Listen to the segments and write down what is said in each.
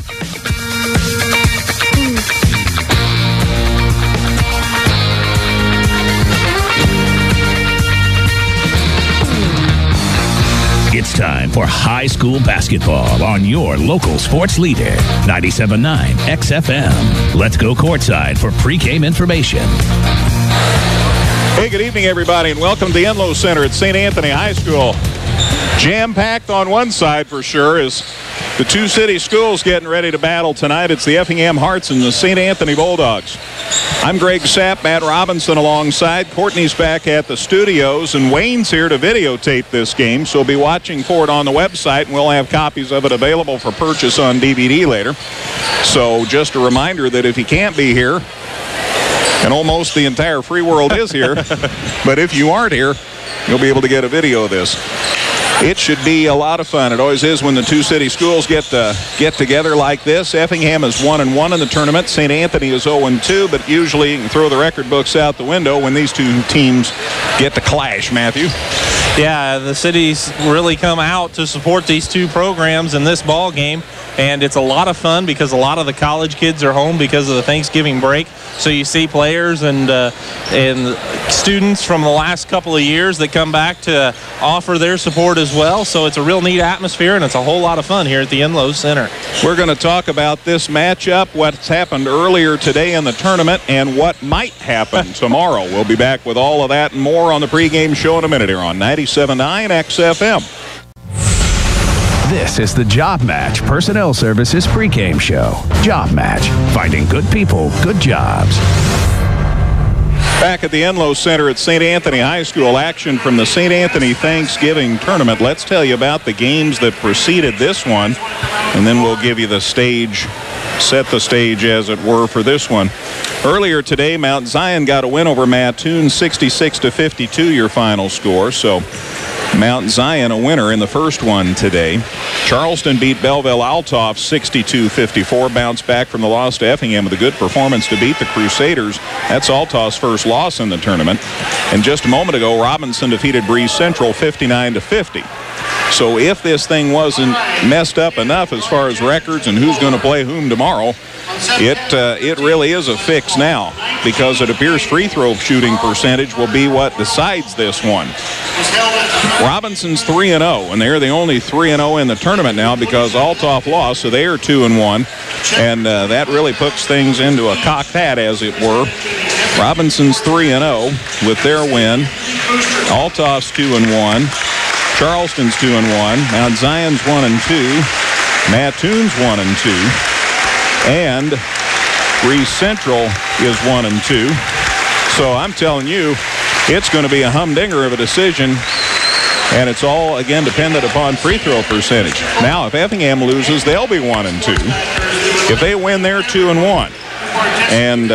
It's time for high school basketball on your local sports leader, 97.9 XFM. Let's go courtside for pregame information. Hey, good evening, everybody, and welcome to the Enlow Center at St. Anthony High School. Jam-packed on one side for sure as the two city schools getting ready to battle tonight. It's the Effingham Hearts and the St. Anthony Bulldogs. I'm Greg Sapp, Matt Robinson alongside. Courtney's back at the studios, and Wayne's here to videotape this game, so be watching for it on the website, and we'll have copies of it available for purchase on DVD later. So just a reminder that if you can't be here, and almost the entire free world is here, but if you aren't here, you'll be able to get a video of this. It should be a lot of fun. It always is when the two city schools get together like this. Effingham is 1-1 in the tournament. St. Anthony is 0-2, but usually you can throw the record books out the window when these two teams get to clash, Matthew. Yeah, the cities really come out to support these two programs in this ball game, and it's a lot of fun because a lot of the college kids are home because of the Thanksgiving break. So you see players and students from the last couple of years that come back to offer their support as well. So it's a real neat atmosphere, and it's a whole lot of fun here at the Enlow Center. We're going to talk about this matchup, what's happened earlier today in the tournament, and what might happen tomorrow. We'll be back with all of that and more on the pregame show in a minute here on 97.9 XFM. This is the Job Match Personnel Services pregame show. Job Match, finding good people, good jobs. Back at the Enlow Center at St. Anthony High School, action from the St. Anthony Thanksgiving Tournament. Let's tell you about the games that preceded this one, and then we'll give you the stage, set the stage as it were for this one. Earlier today, Mount Zion got a win over Mattoon, 66-52 your final score. So Mount Zion a winner in the first one today. Charleston beat Belleville-Altoff 62-54, bounced back from the loss to Effingham with a good performance to beat the Crusaders. That's Altoff's first loss in the tournament. And just a moment ago, Robinson defeated Breeze Central 59-50. So if this thing wasn't messed up enough as far as records and who's going to play whom tomorrow, it really is a fix now, because it appears free throw shooting percentage will be what decides this one. Robinson's 3-0, and they're the only 3-0 in the tournament now because Altoff lost, so they are 2-1, and that really puts things into a cocked hat, as it were. Robinson's 3-0 with their win. Altoff's 2-1. Charleston's 2-1. Mount Zion's 1-2. Mattoon's 1-2. And Breeze Central is 1-2. So I'm telling you, it's going to be a humdinger of a decision, and it's all, again, dependent upon free throw percentage. Now, if Effingham loses, they'll be 1-2. If they win, they're 2-1. And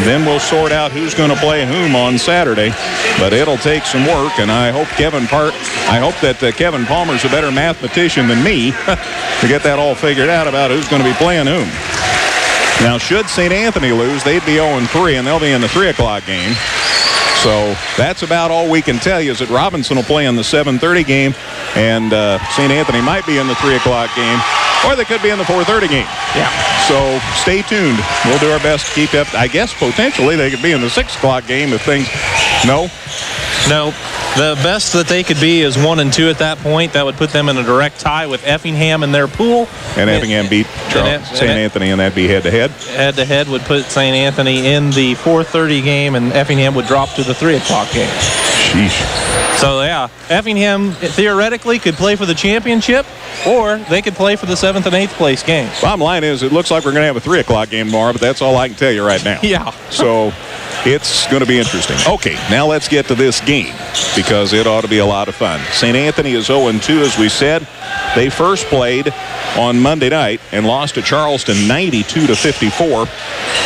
then we'll sort out who's going to play whom on Saturday. But it'll take some work, and I hope that Kevin Palmer's a better mathematician than me to get that all figured out about who's going to be playing whom. Now, should St. Anthony lose, they'd be 0-3, and they'll be in the 3 o'clock game. So that's about all we can tell you, is that Robinson will play in the 7:30 game, and St. Anthony might be in the 3 o'clock game, or they could be in the 4:30 game. Yeah. So stay tuned. We'll do our best to keep up. I guess potentially they could be in the 6 o'clock game if things... No? No. The best that they could be is 1-2 at that point. That would put them in a direct tie with Effingham in their pool. And Effingham beat St. Anthony, and that'd be head-to-head? Head-to-head would put St. Anthony in the 4:30 game, and Effingham would drop to the 3 o'clock game. Sheesh. So, yeah, Effingham theoretically could play for the championship, or they could play for the 7th and 8th place game. Bottom line is, it looks like we're going to have a 3 o'clock game tomorrow, but that's all I can tell you right now. Yeah. So it's going to be interesting. Okay, now let's get to this game, because it ought to be a lot of fun. St. Anthony is 0-2, as we said. They first played on Monday night and lost to Charleston 92-54.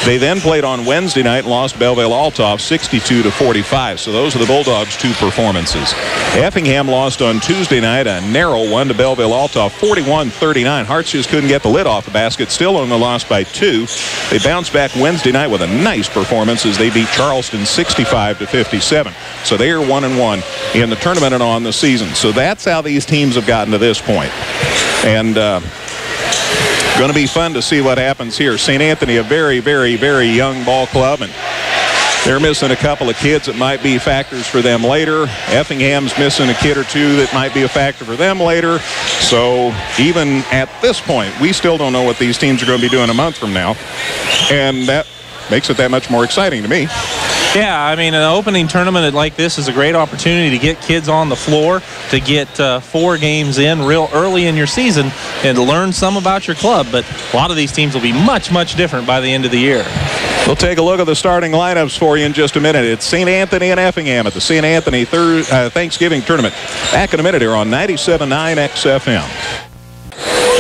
They then played on Wednesday night and lost to Belleville-Altoff 62-45. So those are the Bulldogs' 2 performances. Effingham lost on Tuesday night, a narrow one to Belleville-Altoff 41-39. Hearts just couldn't get the lid off the basket, still only lost by 2. They bounced back Wednesday night with a nice performance as they beat Charleston 65-57. So they are 1-1 in the tournament and on the season. So that's how these teams have gotten to this point. And Going to be fun to see what happens here. St. Anthony, a very, very, very young ball club, and they're missing a couple of kids that might be factors for them later. Effingham's missing a kid or two that might be a factor for them later. So even at this point, we still don't know what these teams are going to be doing a month from now. And that makes it that much more exciting to me. Yeah, I mean, an opening tournament like this is a great opportunity to get kids on the floor, to get 4 games in real early in your season and to learn some about your club. But a lot of these teams will be much, much different by the end of the year. We'll take a look at the starting lineups for you in just a minute. It's St. Anthony and Effingham at the St. Anthony Thanksgiving Tournament. Back in a minute here on 97.9 XFM.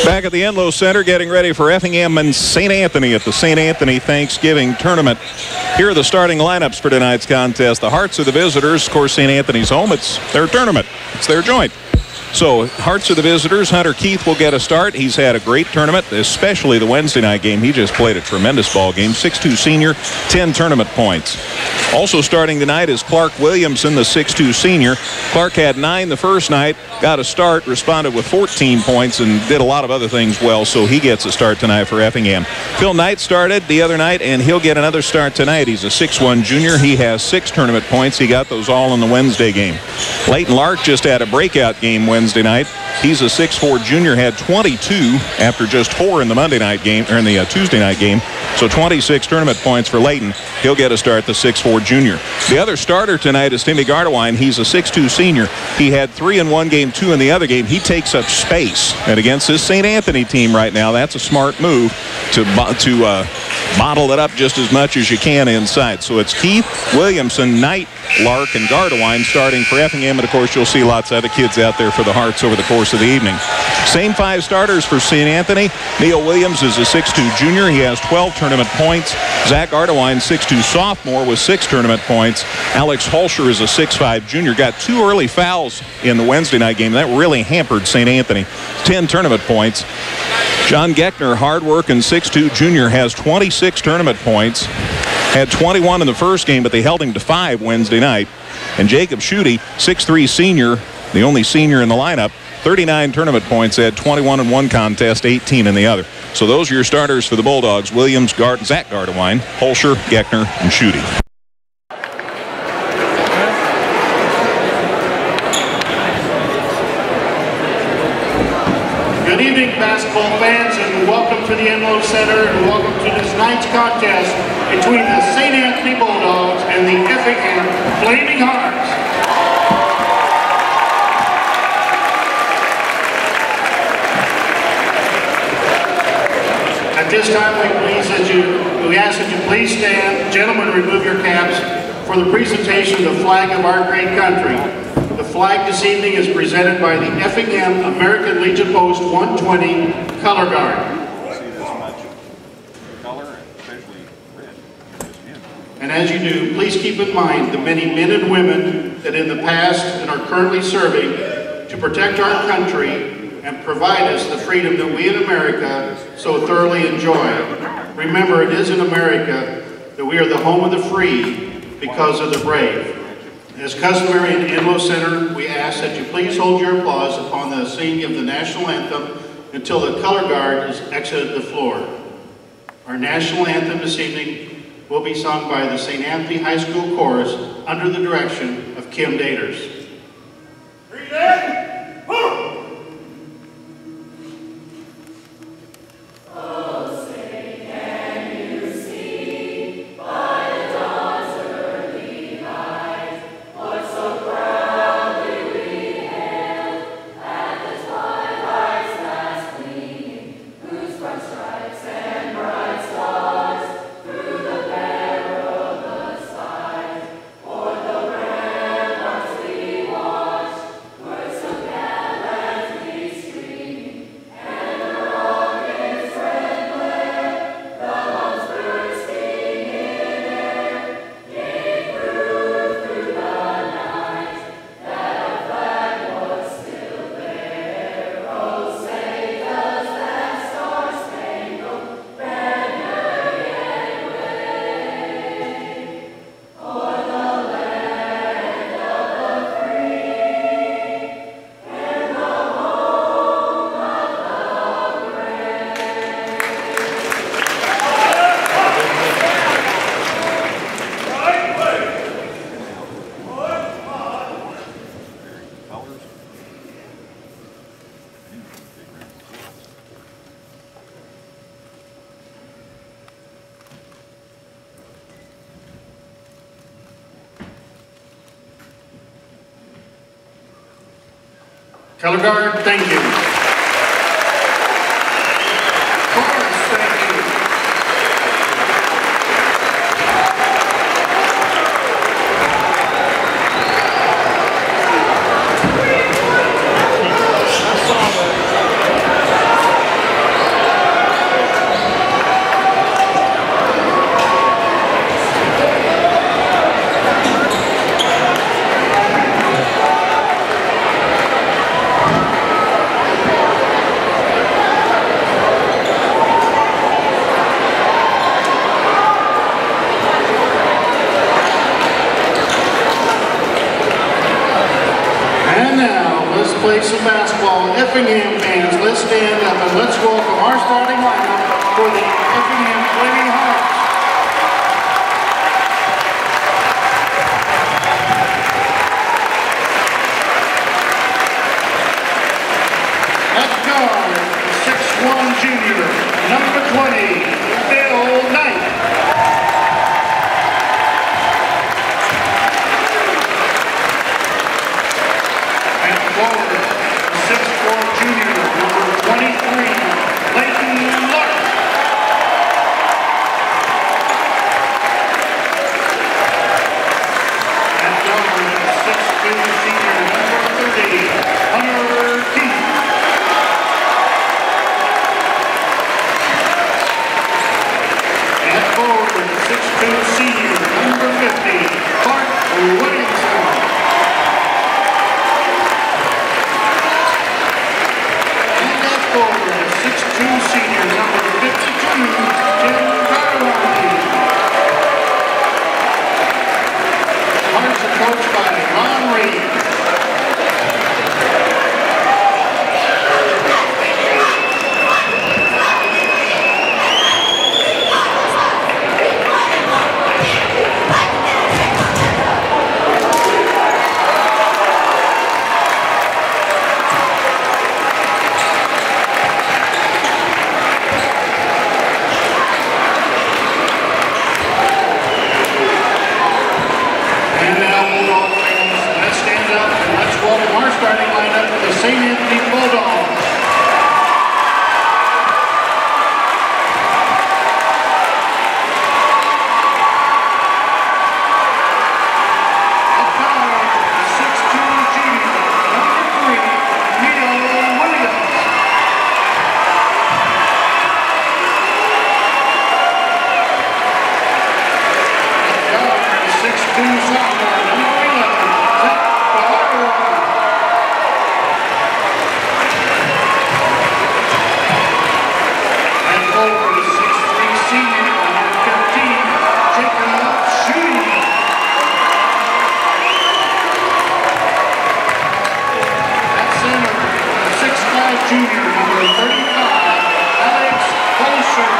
Back at the Enlow Center, getting ready for Effingham and St. Anthony at the St. Anthony Thanksgiving Tournament. Here are the starting lineups for tonight's contest. The Hearts are the visitors. Of course, St. Anthony's home. It's their tournament. It's their joint. So, Hearts are the visitors. Hunter Keith will get a start. He's had a great tournament, especially the Wednesday night game. He just played a tremendous ball game. 6'2 senior, 10 tournament points. Also starting tonight is Clark Williamson, the 6'2 senior. Clark had 9 the first night, got a start, responded with 14 points, and did a lot of other things well, so he gets a start tonight for Effingham. Phil Knight started the other night, and he'll get another start tonight. He's a 6'1 junior. He has 6 tournament points. He got those all in the Wednesday game. Leighton Lark just had a breakout game Wednesday night. He's a 6'4 junior, had 22 after just 4 in the Monday night game, or in the Tuesday night game. So 26 tournament points for Leighton. He'll get a start, the 6'4 junior. The other starter tonight is Timmy Gardewine. He's a 6'2 senior. He had 3 in one game, 2 in the other game. He takes up space. And against this St. Anthony team right now, that's a smart move to bottle it up just as much as you can inside. So it's Keith, Williamson, Knight, Lark, and Gardewine starting for Effingham. And, of course, you'll see lots of other kids out there for the Hearts over the course of the evening. Same 5 starters for St. Anthony. Neil Williams is a 6'2 junior. He has 12 tournament points. Zach Gardewine, 6'2 sophomore with 6 tournament points. Alex Holscher is a 6'5 junior. Got 2 early fouls in the Wednesday night game. That really hampered St. Anthony. 10 tournament points. John Geckner, hard-working 6'2 junior, has 26 tournament points. Had 21 in the first game, but they held him to 5 Wednesday night. And Jacob Schutte, 6'3 senior, the only senior in the lineup, 39 tournament points, had 21 in one contest, 18 in the other. So those are your starters for the Bulldogs: Williams, Zach Gardewine, Holscher, Geckner, and Schutte. Good evening, basketball fans, and welcome to the Enlow Center, and welcome to this night's contest between the St. Anthony Bulldogs and the Effingham Flaming Hearts. At this time, we ask that you please stand. Gentlemen, remove your caps for the presentation of the flag of our great country. The flag this evening is presented by the Effingham American Legion Post 120 Color Guard. And as you do, please keep in mind the many men and women that in the past and are currently serving to protect our country and provide us the freedom that we in America so thoroughly enjoy. Remember, it is in America that we are the home of the free because of the brave. As customary in Enlow Center, we ask that you please hold your applause upon the singing of the national anthem until the color guard has exited the floor. Our national anthem this evening will be sung by the St. Anthony High School Chorus under the direction of Kim Daters. We Color guard, thank you. Chorus, thank you. Play some basketball. Effingham fans, let's stand up and let's welcome our starting lineup for the Effingham Flaming Hearts. At guard, 6'1" junior, number 20, Bill Knight. Forward, 6'4" junior, number 23, Leighton Lark. At guard, 6'2" senior, number 30, Hunter Keith. At forward, 6'2" senior, number 50, Clark Williamson. Forward, 6'2" senior, number 52, Tim Carwani. Hearts are coached by Ron Reed. Starting lineup for the St. Anthony Bulldogs. At guard, 6'2" junior, number 3, Neil Williams. At guard, 6'2" sophomore, number 11, Zach Bauer. Over 6'3" senior, number 15, Jacob Shooty. At center, 6'5" junior, number 35, Alex Bolsher.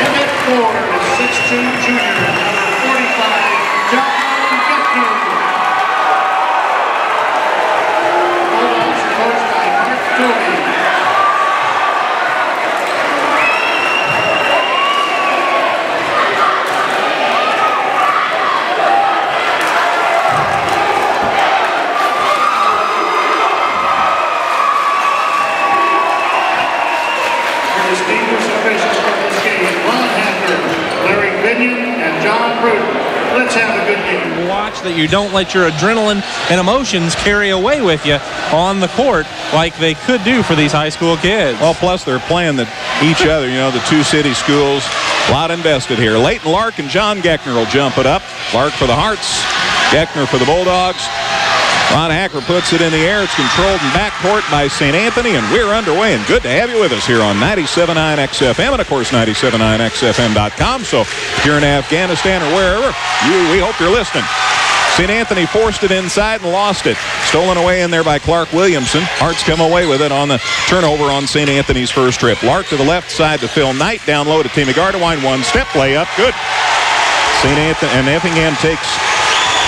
And at forward, 6'2" junior, number 45, John Geffner. Bulldogs are coached by Mark Toby. Distinguished officials for this game, Ron Hacker, Larry Binion, and John Bruton. Let's have a good game. Watch that you don't let your adrenaline and emotions carry away with you on the court like they could do for these high school kids. Well, plus they're playing each other, you know, the two city schools. A lot invested here. Leighton Lark and John Geckner will jump it up. Lark for the Hearts, Geckner for the Bulldogs. Ron Hacker puts it in the air. It's controlled in backcourt by St. Anthony, and we're underway. And good to have you with us here on 97.9 XFM and, of course, 97.9XFM.com. So if you're in Afghanistan or wherever, we hope you're listening. St. Anthony forced it inside and lost it. Stolen away in there by Clark Williamson. Hearts come away with it on the turnover on St. Anthony's first trip. Lark to the left side to Phil Knight. Down low to Timmy Gardewine. One-step layup. Good. St. Anthony and Effingham takes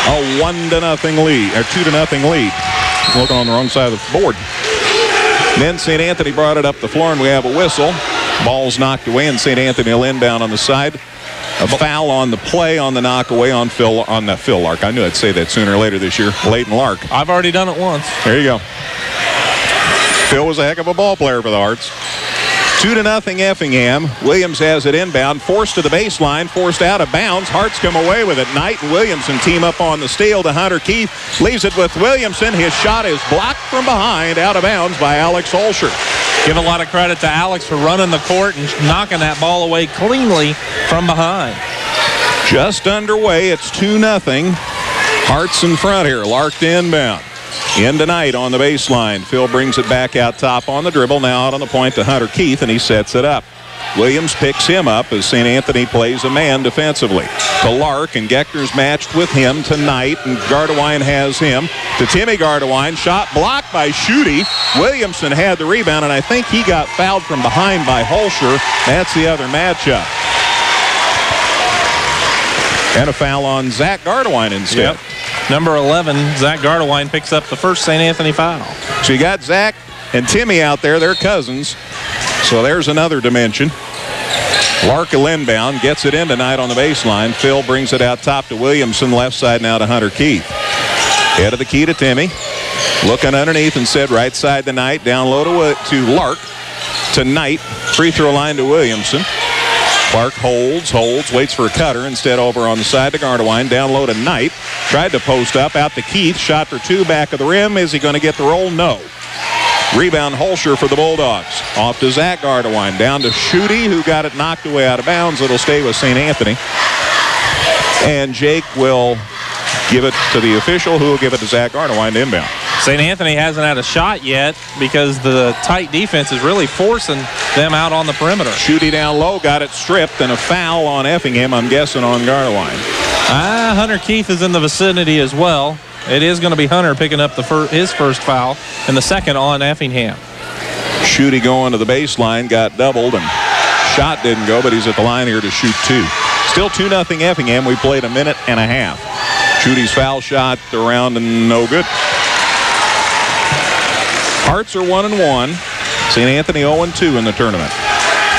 a 1-0 lead, or 2-0 lead. Looking on the wrong side of the board. Then St. Anthony brought it up the floor, and we have a whistle. Ball's knocked away, and St. Anthony will inbound on the side. A foul on the play on the knockaway on Phil Lark. I knew I'd say that sooner or later this year. Leighton Lark. I've already done it once. There you go. Phil was a heck of a ball player for the Hearts. 2-0 Effingham. Williams has it inbound, forced to the baseline, forced out of bounds. Hearts come away with it. Knight and Williamson team up on the steal to Hunter Keith. Leaves it with Williamson. His shot is blocked from behind, out of bounds by Alex Holscher. Give a lot of credit to Alex for running the court and knocking that ball away cleanly from behind. Just underway. It's 2-0. Hearts in front here. Lark to inbound. Into Knight on the baseline. Phil brings it back out top on the dribble. Now out on the point to Hunter Keith, and he sets it up. Williams picks him up as St. Anthony plays a man defensively. To Lark, and Geckner's matched with him to Knight, and Gardewine has him. To Timmy Gardewine. Shot blocked by Schutte. Williamson had the rebound, and I think he got fouled from behind by Holscher. That's the other matchup. And a foul on Zach Gardewine instead. Yep. Number 11, Zach Gardewine picks up the first St. Anthony foul. So you got Zach and Timmy out there. They're cousins. So there's another dimension. Lark inbound, gets it in tonight on the baseline. Phil brings it out top to Williamson, left side now to Hunter Keith. Head of the key to Timmy. Looking underneath and said right side to Knight. Down low to Lark. To Knight. Free throw line to Williamson. Clark holds, waits for a cutter. Instead over on the side to Gardewine. Down low to Knight. Tried to post up, out to Keith. Shot for two, back of the rim. Is he going to get the roll? No. Rebound Holscher for the Bulldogs. Off to Zach Gardewine. Down to Schutte, who got it knocked away out of bounds. It'll stay with St. Anthony. And Jake will give it to the official, who will give it to Zach Gardewine to inbound. St. Anthony hasn't had a shot yet because the tight defense is really forcing them out on the perimeter. Schutte down low, got it stripped, and a foul on Effingham, I'm guessing, on Gardewine. Hunter Keith is in the vicinity as well. It is going to be Hunter picking up his first foul, and the second on Effingham. Schutte going to the baseline, got doubled, and shot didn't go, but he's at the line here to shoot two. Still 2-0 Effingham. We played a minute and a half. Schutte's foul shot around and no good. Hearts are 1-1. St. Anthony 0-2 in the tournament.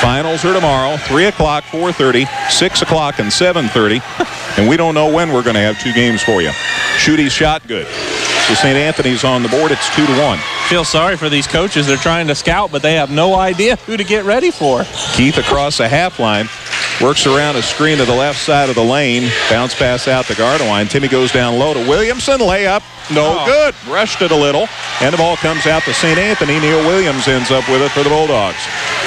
Finals are tomorrow, 3 o'clock, 4:30, 6 o'clock, and 7:30. And we don't know when we're going to have two games for you. Schutte's shot good. So St. Anthony's on the board. It's 2-1. Feel sorry for these coaches. They're trying to scout, but they have no idea who to get ready for. Keith across the half line. Works around a screen to the left side of the lane. Bounce pass out to Gardewine. Timmy goes down low to Williamson. Layup. No good. Rushed it a little. And the ball comes out to St. Anthony. Neil Williams ends up with it for the Bulldogs.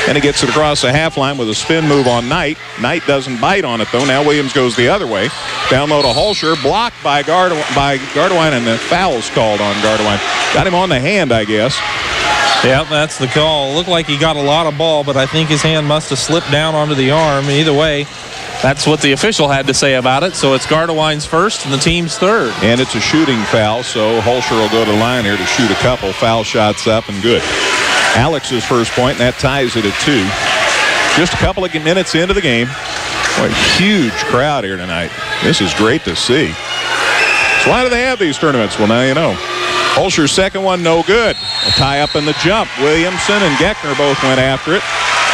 And he gets it across the half line with a spin move on Knight. Knight doesn't bite on it, though. Now Williams goes the other way. Down low to Holscher. Blocked by Gardewine, and the foul's called on Gardewine. Got him on the hand, I guess. Yep, that's the call. Looked like he got a lot of ball, but I think his hand must have slipped down onto the arm. Either way, that's what the official had to say about it. So it's Gardewine's first and the team's third. And it's a shooting foul, so Holscher will go to the line here to shoot a couple. Foul shots up and good. Alex's first point, and that ties it at 2. Just a couple of minutes into the game. What a huge crowd here tonight. This is great to see. So why do they have these tournaments? Well, now you know. Holscher's second one, no good. A tie up in the jump. Williamson and Geckner both went after it.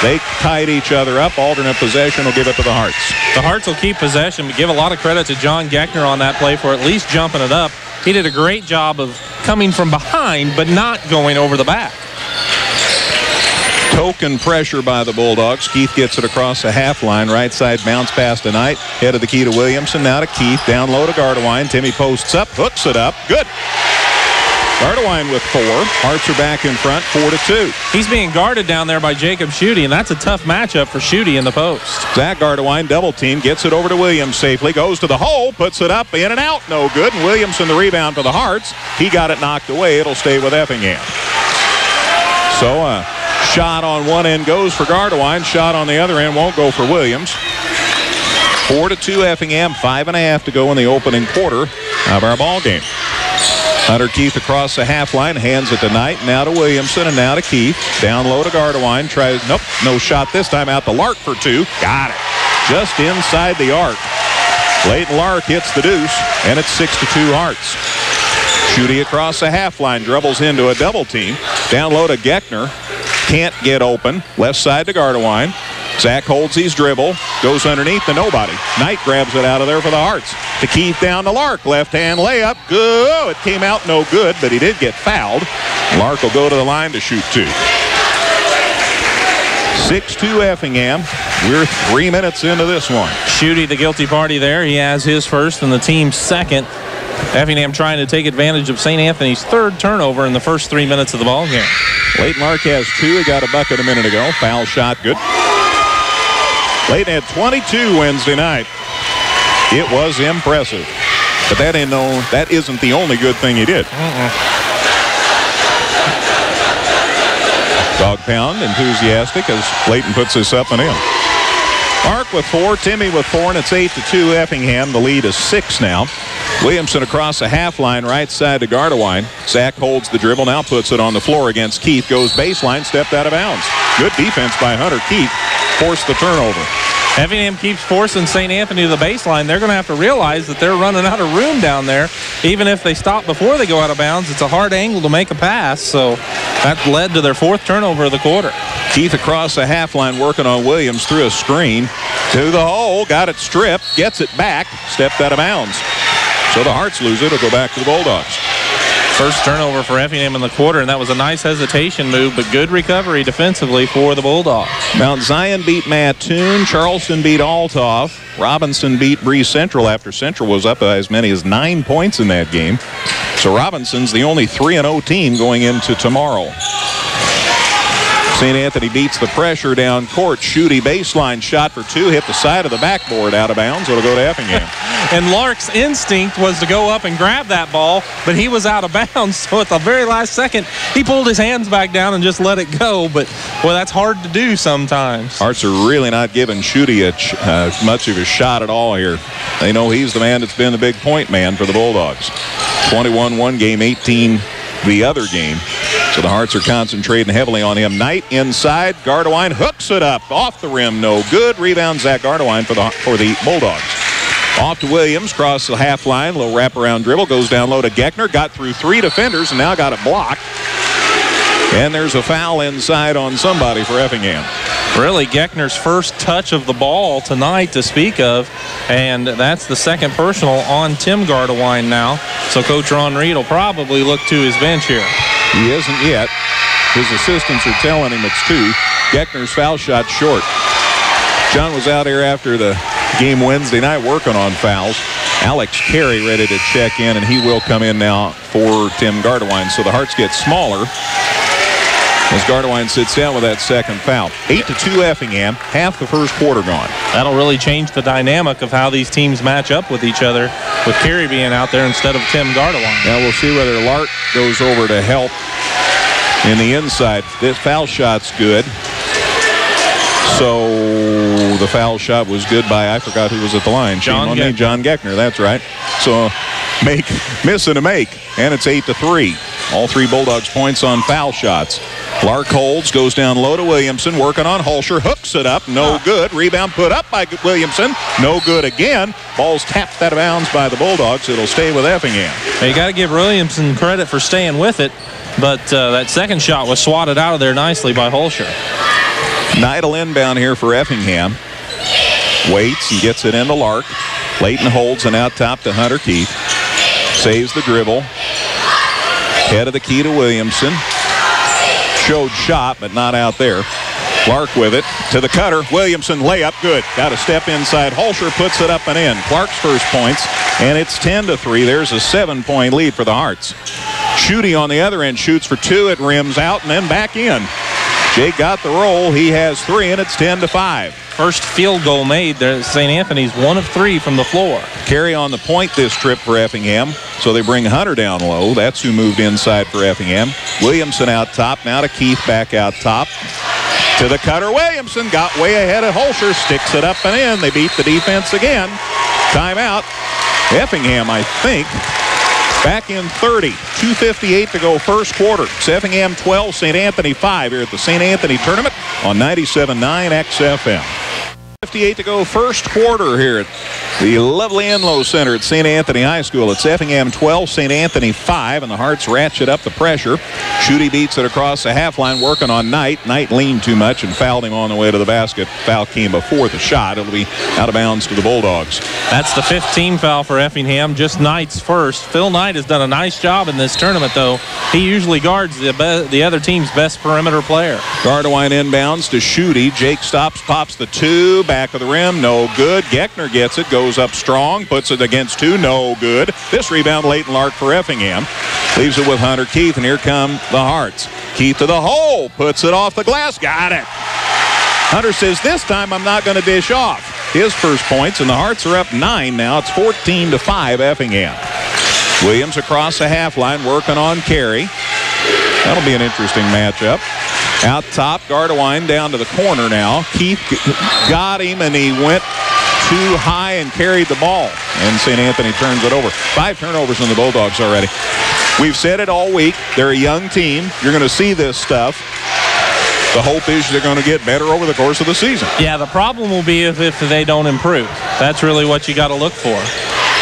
They tied each other up. Alternate possession will give it to the Hearts. The Hearts will keep possession, but give a lot of credit to John Geckner on that play for at least jumping it up. He did a great job of coming from behind, but not going over the back. Token pressure by the Bulldogs. Keith gets it across the half line. Right side bounce pass to Knight. Head of the key to Williamson. Now to Keith. Down low to Gardewine. Timmy posts up. Hooks it up. Good. Gardewine with 4. Hearts are back in front, 4-2. He's being guarded down there by Jacob Schutte, and that's a tough matchup for Schutte in the post. Zach Gardewine double team, gets it over to Williams safely, goes to the hole, puts it up, in and out, no good. And Williamson the rebound for the Hearts. He got it knocked away. It'll stay with Effingham. So a shot on one end goes for Gardewine. Shot on the other end won't go for Williams. 4-2 Effingham, 5.5 to go in the opening quarter of our ball game. Hunter Keith across the half line, hands it to Knight, now to Williamson, and now to Keith. Down low to Gardewine, tries, nope, no shot this time, out to Lark for 2. Got it. Just inside the arc. Leighton Lark hits the deuce, and it's 6-2 Hearts. Schutte across the half line, dribbles into a double team. Down low to Geckner. Can't get open. Left side to Gardewine. Zach holds his dribble, goes underneath to nobody. Knight grabs it out of there for the Hearts. To Keith down to Lark. Left-hand layup. Good. Oh, it came out no good, but he did get fouled. Lark will go to the line to shoot 2. 6-2 Effingham. We're 3 minutes into this one. Schutte, the guilty party there. He has his first and the team's second. Effingham trying to take advantage of St. Anthony's third turnover in the first 3 minutes of the ball game. Leighton Lark has 2. He got a bucket a minute ago. Foul shot, good. Leighton had 22 Wednesday night. It was impressive. But that isn't the only good thing he did. Dog pound, enthusiastic as Leighton puts this up and in. Mark with 4, Timmy with 4, and it's 8-2 Effingham. The lead is 6 now. Williamson across the half line, right side to Gardewine. Zach holds the dribble, now puts it on the floor against Keith. Goes baseline, stepped out of bounds. Good defense by Hunter Keith. Forced the turnover. Effingham keeps forcing St. Anthony to the baseline. They're going to have to realize that they're running out of room down there. Even if they stop before they go out of bounds, it's a hard angle to make a pass. So that led to their 4th turnover of the quarter. Keith across the half line working on Williams through a screen. To the hole, got it stripped, gets it back, stepped out of bounds. So the Hearts lose it. It'll go back to the Bulldogs. First turnover for Effingham in the quarter, and that was a nice hesitation move, but good recovery defensively for the Bulldogs. Mount Zion beat Mattoon. Charleston beat Althoff. Robinson beat Breeze Central after Central was up by as many as 9 points in that game. So Robinson's the only 3-0 team going into tomorrow. St. Anthony beats the pressure down court. Schutte baseline shot for 2. Hit the side of the backboard out of bounds. It'll go to Effingham. And Lark's instinct was to go up and grab that ball, but he was out of bounds. So at the very last second, he pulled his hands back down and just let it go. But, well, that's hard to do sometimes. Hearts are really not giving Schutte much of a shot at all here. They know he's the man that's been the big point man for the Bulldogs. 21 one game, 18 the other game. So the Hearts are concentrating heavily on him. Knight inside. Gardewine hooks it up. Off the rim. No good. Rebound Zach Gardewine for the Bulldogs. Off to Williams. Cross the half line. Little wraparound dribble. Goes down low to Geckner. Got through 3 defenders and now got it blocked. And there's a foul inside on somebody for Effingham. Really, Geckner's first touch of the ball tonight to speak of, and that's the second personal on Tim Gardewine now. So Coach Ron Reed will probably look to his bench here. He isn't yet. His assistants are telling him it's 2. Geckner's foul shot short. John was out here after the game Wednesday night working on fouls. Alex Carey ready to check in, and he will come in now for Tim Gardewine. So the Hearts get smaller as Gardewine sits down with that second foul. 8-2 Effingham. Half the first quarter gone. That'll really change the dynamic of how these teams match up with each other, with Carey being out there instead of Tim Gardewine. Now we'll see whether Lark goes over to help in the inside. This foul shot's good. So the foul shot was good by, I forgot who was at the line. John Geckner, that's right. So miss and a make, and it's 8-3. All 3 Bulldogs points on foul shots. Lark holds, goes down low to Williamson, working on Hulsher, hooks it up, no good. Rebound put up by Williamson, no good again. Ball's tapped out of bounds by the Bulldogs. It'll stay with Effingham. You got to give Williamson credit for staying with it, but that second shot was swatted out of there nicely by Hulsher. Knight'll inbound here for Effingham. Waits and gets it into Lark. Leighton holds and out top to Hunter Keith. Saves the dribble. Head of the key to Williamson. Showed shot, but not out there. Clark with it to the cutter. Williamson layup, good. Got a step inside. Hulsher puts it up and in. Clark's first points, and it's 10-3. There's a 7-point lead for the Hearts. Schutte on the other end shoots for 2. It rims out and then back in. Jake got the roll. He has 3, and it's 10-5. First field goal made there. St. Anthony's 1 of 3 from the floor. Carey on the point this trip for Effingham. So they bring Hunter down low. That's who moved inside for Effingham. Williamson out top. Now to Keith back out top. To the cutter. Williamson got way ahead of Hulsher. Sticks it up and in. They beat the defense again. Timeout. Effingham, I think, back in 30. 2:58 to go first quarter. It's Effingham 12, St. Anthony 5 here at the St. Anthony Tournament on 97.9 XFM. 58 to go first quarter here at The lovely Enlow Center at St. Anthony High School. It's Effingham 12, St. Anthony 5, and the Hearts ratchet up the pressure. Schutte beats it across the half line, working on Knight. Knight leaned too much and fouled him on the way to the basket. Foul came before the shot. It'll be out of bounds to the Bulldogs. That's the 15th foul for Effingham, just Knight's first. Phil Knight has done a nice job in this tournament, though. He usually guards the other team's best perimeter player. Gardewine inbounds to Schutte. Jake stops, pops the 2, back of the rim, no good. Geckner gets it, goes up strong, puts it against 2, no good. This rebound, Leighton Lark for Effingham. Leaves it with Hunter Keith, and here come the Hearts. Keith to the hole, puts it off the glass, got it. Hunter says, this time I'm not going to dish off. His first points, and the Hearts are up 9 now. It's 14-5 Effingham. Williams across the half line, working on Carey. That'll be an interesting matchup. Out top, Gardewine down to the corner now. Keith got him, and he went too high and carried the ball. And St. Anthony turns it over. 5 turnovers on the Bulldogs already. We've said it all week. They're a young team. You're going to see this stuff. The hope is they're going to get better over the course of the season. Yeah, the problem will be if they don't improve. That's really what you got to look for.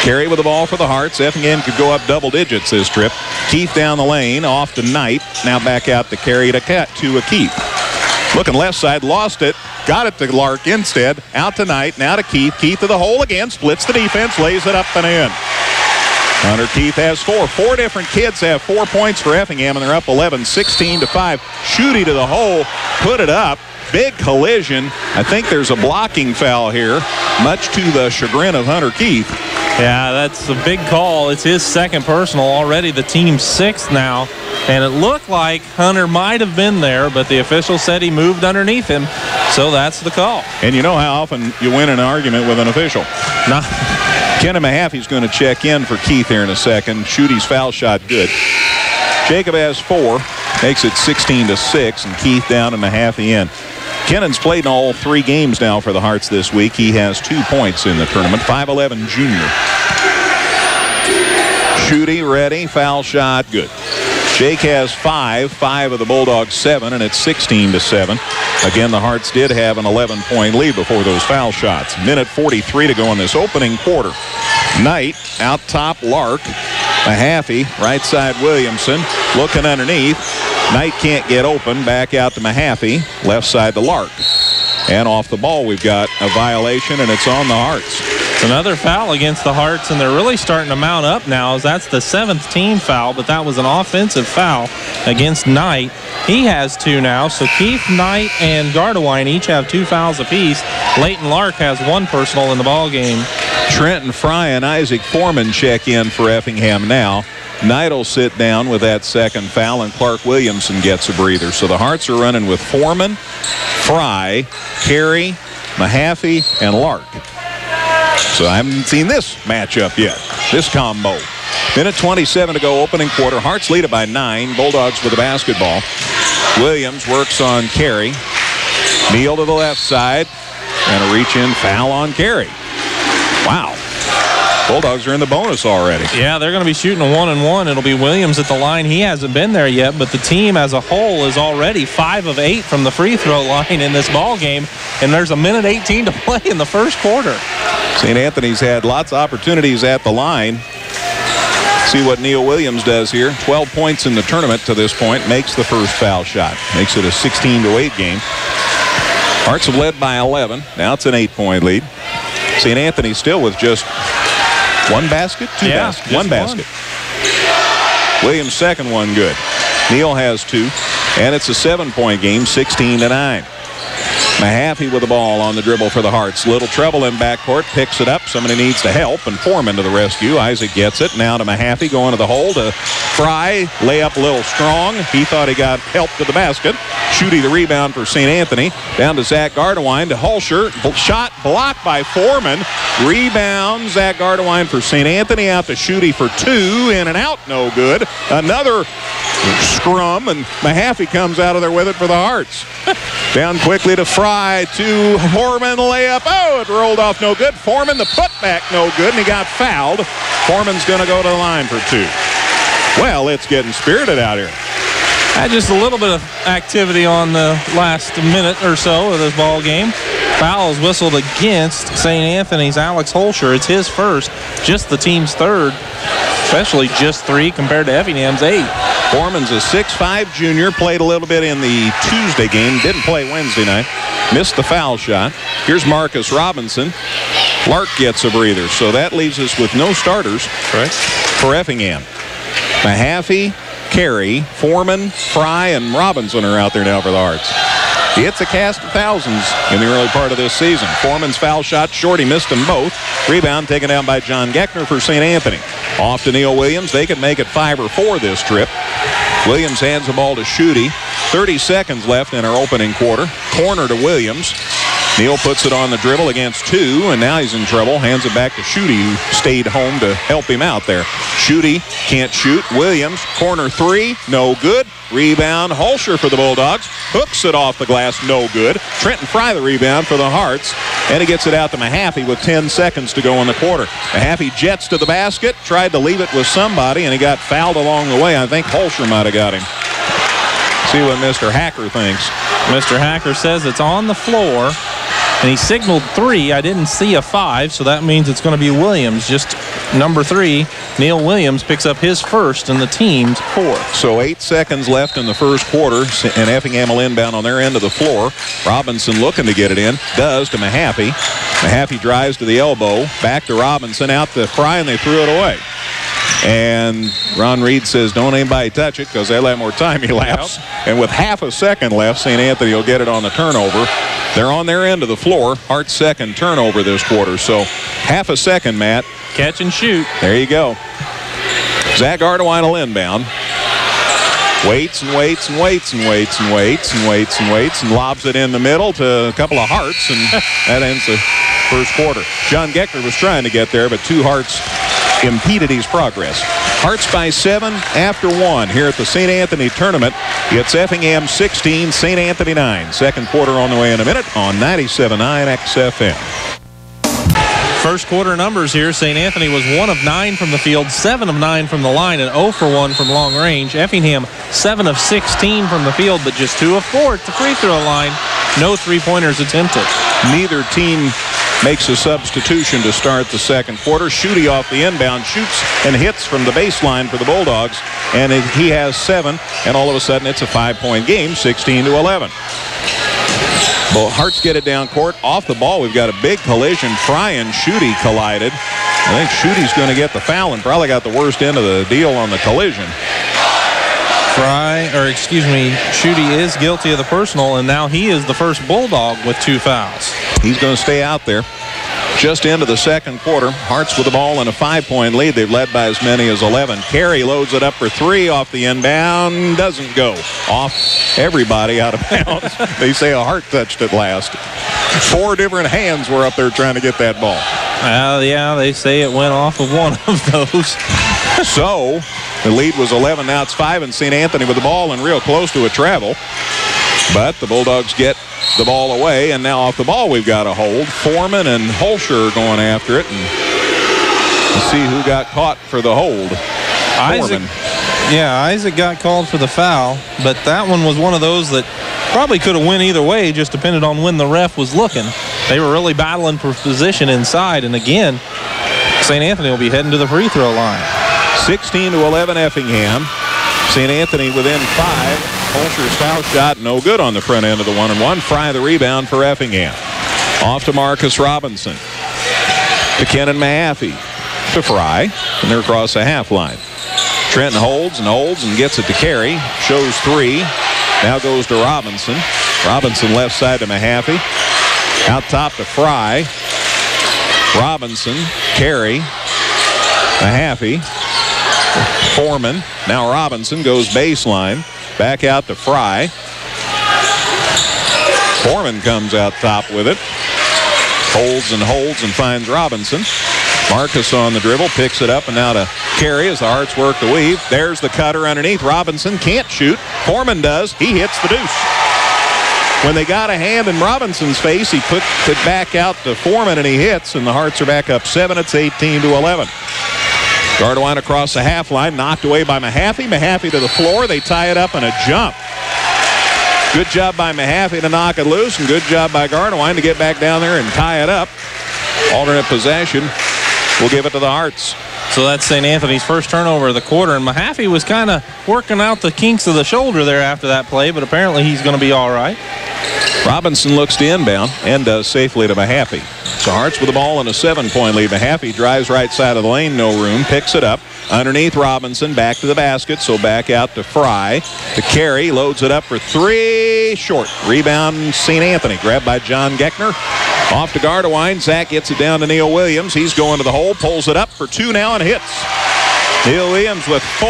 Carey with the ball for the Hearts. Effingham could go up double digits this trip. Keith down the lane, off to Knight. Now back out to Carey to Keith. Looking left side, lost it. Got it to Lark instead. Out to Knight, now to Keith. Keith to the hole again, splits the defense, lays it up and in. Hunter Keith has 4. 4 different kids have 4 points for Effingham, and they're up 11, 16-5. Schutte to the hole, put it up. Big collision. I think there's a blocking foul here, much to the chagrin of Hunter Keith. Yeah, that's a big call. It's his second personal, already the team's 6th now. And it looked like Hunter might have been there, but the official said he moved underneath him, so that's the call. And you know how often you win an argument with an official. Nah. Kenny Mahaffey's going to check in for Keith here in a second. Schuette's foul shot good. Jacob has 4, makes it 16-6, and Keith down and Mahaffey in. Kennon's played in all 3 games now for the Hearts this week. He has 2 points in the tournament. 5'11" junior. Schutte ready, foul shot good. Jake has 5 of the Bulldogs 7, and it's 16-7. Again, the Hearts did have an 11-point lead before those foul shots. Minute 43 to go in this opening quarter. Knight out top, Lark. Mahaffey, right side Williamson, looking underneath. Knight can't get open, back out to Mahaffey, left side to Lark. And off the ball, we've got a violation, and it's on the Hearts. It's another foul against the Hearts, and they're really starting to mount up now, as that's the 7th team foul, but that was an offensive foul against Knight. He has 2 now, so Keith, Knight, and Gardewine each have 2 fouls apiece. Leighton Lark has 1 personal in the ball game. Trenton Fry and Isaac Foreman check in for Effingham now. Knight will sit down with that second foul, and Clark Williamson gets a breather. So the Hearts are running with Foreman, Fry, Carey, Mahaffey, and Lark. So I haven't seen this matchup yet, this combo. Minute 27 to go, opening quarter. Hearts lead it by 9. Bulldogs with the basketball. Williams works on Carey. Neal to the left side, and a reach-in foul on Carey. Wow. Bulldogs are in the bonus already. Yeah, they're going to be shooting a 1-and-1. It'll be Williams at the line. He hasn't been there yet, but the team as a whole is already 5 of 8 from the free throw line in this ball game, and there's a minute 18 to play in the first quarter. St. Anthony's had lots of opportunities at the line. See what Neil Williams does here. 12 points in the tournament to this point. Makes the first foul shot. Makes it a 16-8 game. Hearts have led by 11. Now it's an 8-point lead. St. Anthony still with just 1 basket, 2 baskets, 1 basket. Williams' second one good. Neal has 2, and it's a 7-point game, 16-9. Mahaffey with the ball on the dribble for the Hearts. Little trouble in backcourt, picks it up. Somebody needs to help, and Foreman to the rescue. Isaac gets it. Now to Mahaffey, going to the hole to Fry. Layup a little strong. He thought he got help to the basket. Schutte the rebound for St. Anthony. Down to Zach Gardewine to Hulsher. Shot blocked by Foreman. Rebound, Zach Gardewine for St. Anthony. Out to Schutte for 2. In and out, no good. Another scrum, and Mahaffey comes out of there with it for the Hearts. Down quickly to Fry, to Foreman, layup. Oh, it rolled off, no good. Foreman, the putback, no good, and he got fouled. Foreman's going to go to the line for 2. Well, it's getting spirited out here. Just a little bit of activity on the last minute or so of this ball game. foul is whistled against St. Anthony's Alex Holscher. It's his first, just the team's third, especially just 3 compared to Effingham's 8. Foreman's a 6'5 junior, played a little bit in the Tuesday game, didn't play Wednesday night, missed the foul shot. Here's Marcus Robinson. Lark gets a breather, so that leaves us with no starters for Effingham. Mahaffey, Carey, Foreman, Fry, and Robinson are out there now for the Hearts. It's a cast of thousands in the early part of this season. Foreman's foul shot short. He missed them both. Rebound taken down by John Geckner for St. Anthony. Off to Neil Williams. They could make it 5 or 4 this trip. Williams hands the ball to Schutte. 30 seconds left in our opening quarter. Corner to Williams. Neal puts it on the dribble against 2, and now he's in trouble. Hands it back to Schutte, who stayed home to help him out there. Schutte can't shoot. Williams, corner 3, no good. Rebound, Holscher for the Bulldogs. Hooks it off the glass, no good. Trenton Fry the rebound for the Hearts, and he gets it out to Mahaffey with 10 seconds to go in the quarter. Mahaffey jets to the basket, tried to leave it with somebody, and he got fouled along the way. I think Holscher might have got him. See what Mr. Hacker thinks. Mr. Hacker says it's on the floor. And he signaled 3. I didn't see a 5, so that means it's going to be Williams. Just number 3, Neil Williams, picks up his first and the team's 4th. So 8 seconds left in the first quarter, and Effingham will inbound on their end of the floor. Robinson looking to get it in. Does to Mahaffey. Mahaffey drives to the elbow. Back to Robinson. Out to Fry, and they threw it away. And Ron Reed says, don't anybody touch it because they'll have more time elapse. Yep. And with half a second left, St. Anthony will get it on the turnover. They're on their end of the floor. Hart's second turnover this quarter. So half a second, Matt. Catch and shoot. There you go. Zach Ardoine will inbound. Waits and waits and waits and waits and waits and waits and waits and lobs it in the middle to a couple of Hearts, and that ends the first quarter. John Geckner was trying to get there, but 2 Hearts impeded his progress. Hearts by 7 after 1 here at the St. Anthony tournament. It's Effingham 16, St. Anthony 9. Second quarter on the way in a minute on 97.9 XFM. First quarter numbers here. St. Anthony was 1 of 9 from the field, 7 of 9 from the line, and 0 for 1 from long range. Effingham 7 of 16 from the field, but just 2 of 4 at the free throw line. No three-pointers attempted. Neither team makes a substitution to start the second quarter. Schutte off the inbound, shoots and hits from the baseline for the Bulldogs, and he has 7, and all of a sudden it's a 5-point game, 16-11. Well, Hearts get it down court. Off the ball, we've got a big collision. Fry and Schutte collided. I think Schutte's going to get the foul and probably got the worst end of the deal on the collision. Schutte is guilty of the personal, and now he is the first Bulldog with 2 fouls. He's going to stay out there. Just into the second quarter, Hearts with the ball in a 5-point lead. They've led by as many as 11. Carey loads it up for 3 off the inbound. Doesn't go. Off everybody out of bounds. They say a Hart touched it last. 4 different hands were up there trying to get that ball. Yeah, they say it went off of one of those. So the lead was 11. Now it's 5, and St. Anthony with the ball and real close to a travel. But the Bulldogs get the ball away, and now off the ball we've got a hold. Foreman and Holscher are going after it, and let's see who got caught for the hold. Isaac got called for the foul, but that one was one of those that probably could have went either way, just depended on when the ref was looking. They were really battling for position inside, and again, St. Anthony will be heading to the free throw line. 16-11 Effingham. St. Anthony within 5. Holscher's foul shot no good on the front end of the 1-and-1. Fry the rebound for Effingham. Off to Marcus Robinson. To Kenan Mahaffey. To Fry. And they're across the half line. Trenton holds and gets it to Carey. Shows 3. Now goes to Robinson. Robinson left side to Mahaffey. Out top to Fry. Robinson. Carey. Mahaffey. Foreman. Now Robinson goes baseline. Back out to Fry. Foreman comes out top with it. Holds and finds Robinson. Marcus on the dribble, picks it up, and now to Carey as the Hearts work the weave. There's the cutter underneath. Robinson can't shoot. Foreman does. He hits the deuce. When they got a hand in Robinson's face, he puts it back out to Foreman, and he hits, and the Hearts are back up 7. It's 18-11. Ardoine across the half line, knocked away by Mahaffey. Mahaffey to the floor. They tie it up in a jump. Good job by Mahaffey to knock it loose, and good job by Gardewine to get back down there and tie it up. Alternate possession. We'll give it to the Hearts. So that's St. Anthony's first turnover of the quarter, and Mahaffey was kind of working out the kinks of the shoulder there after that play, but apparently he's going to be all right. Robinson looks to inbound and does safely to Mahaffey. So Hearts with the ball in a 7-point lead. Mahaffey drives right side of the lane, no room, picks it up. Underneath Robinson, back to the basket, so back out to Fry. To Carey, loads it up for three, short. Rebound, St. Anthony, grabbed by John Geckner. Off to Gardewine. Zach gets it down to Neil Williams. He's going to the hole, pulls it up for two now and hits. Neil Williams with 4,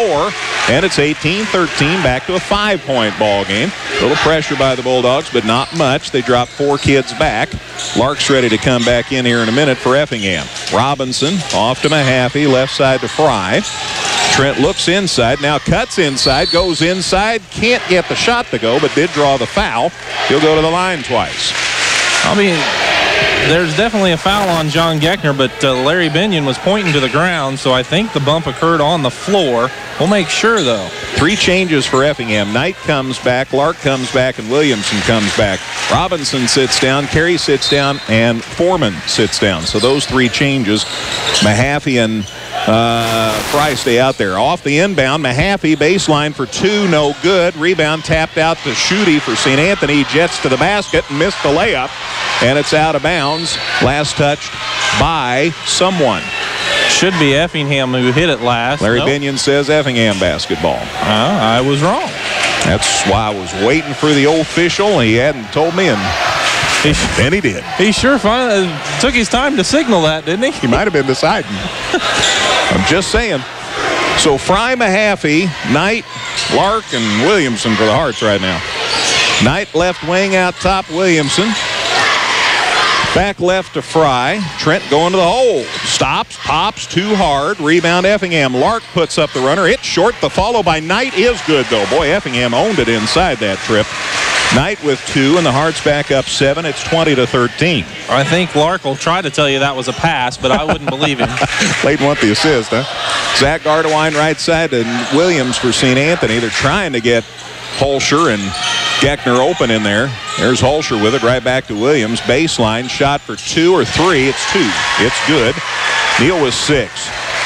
and it's 18-13, back to a 5-point ball game. A little pressure by the Bulldogs, but not much. They drop 4 kids back. Lark's ready to come back in here in a minute for Effingham. Robinson off to Mahaffey, left side to Fry. Trent looks inside, now cuts inside, goes inside, can't get the shot to go, but did draw the foul. He'll go to the line twice. I mean, there's definitely a foul on John Geckner, but Larry Binion was pointing to the ground, so I think the bump occurred on the floor. We'll make sure, though. 3 changes for Effingham. Knight comes back, Lark comes back, and Williamson comes back. Robinson sits down, Carey sits down, and Foreman sits down. So those 3 changes. Mahaffey and Fry stay out there. Off the inbound, Mahaffey baseline for 2, no good. Rebound tapped out to Schutte for St. Anthony. Jets to the basket and missed the layup. And it's out of bounds. Last touched by someone. Should be Effingham who hit it last. Larry Binion says Effingham basketball. I was wrong. That's why I was waiting for the official. He hadn't told me, and then he did. He sure finally took his time to signal that, didn't he? He might have been deciding. I'm just saying. So Fry, Mahaffey, Knight, Lark, and Williamson for the Hearts right now. Knight left wing out top, Williamson. Back left to Fry. Trent going to the hole. Stops, pops, too hard. Rebound Effingham. Lark puts up the runner. It's short. The follow by Knight is good, though. Boy, Effingham owned it inside that trip. Knight with 2, and the Hearts back up 7. It's 20-13. I think Lark will try to tell you that was a pass, but I wouldn't believe him. Layton want the assist, huh? Zach Gardewine right side and Williams for St. Anthony. They're trying to get Holscher and Geckner open in there. There's Holscher with it right back to Williams. Baseline shot for 2 or 3. It's 2. It's good. Neal was 6.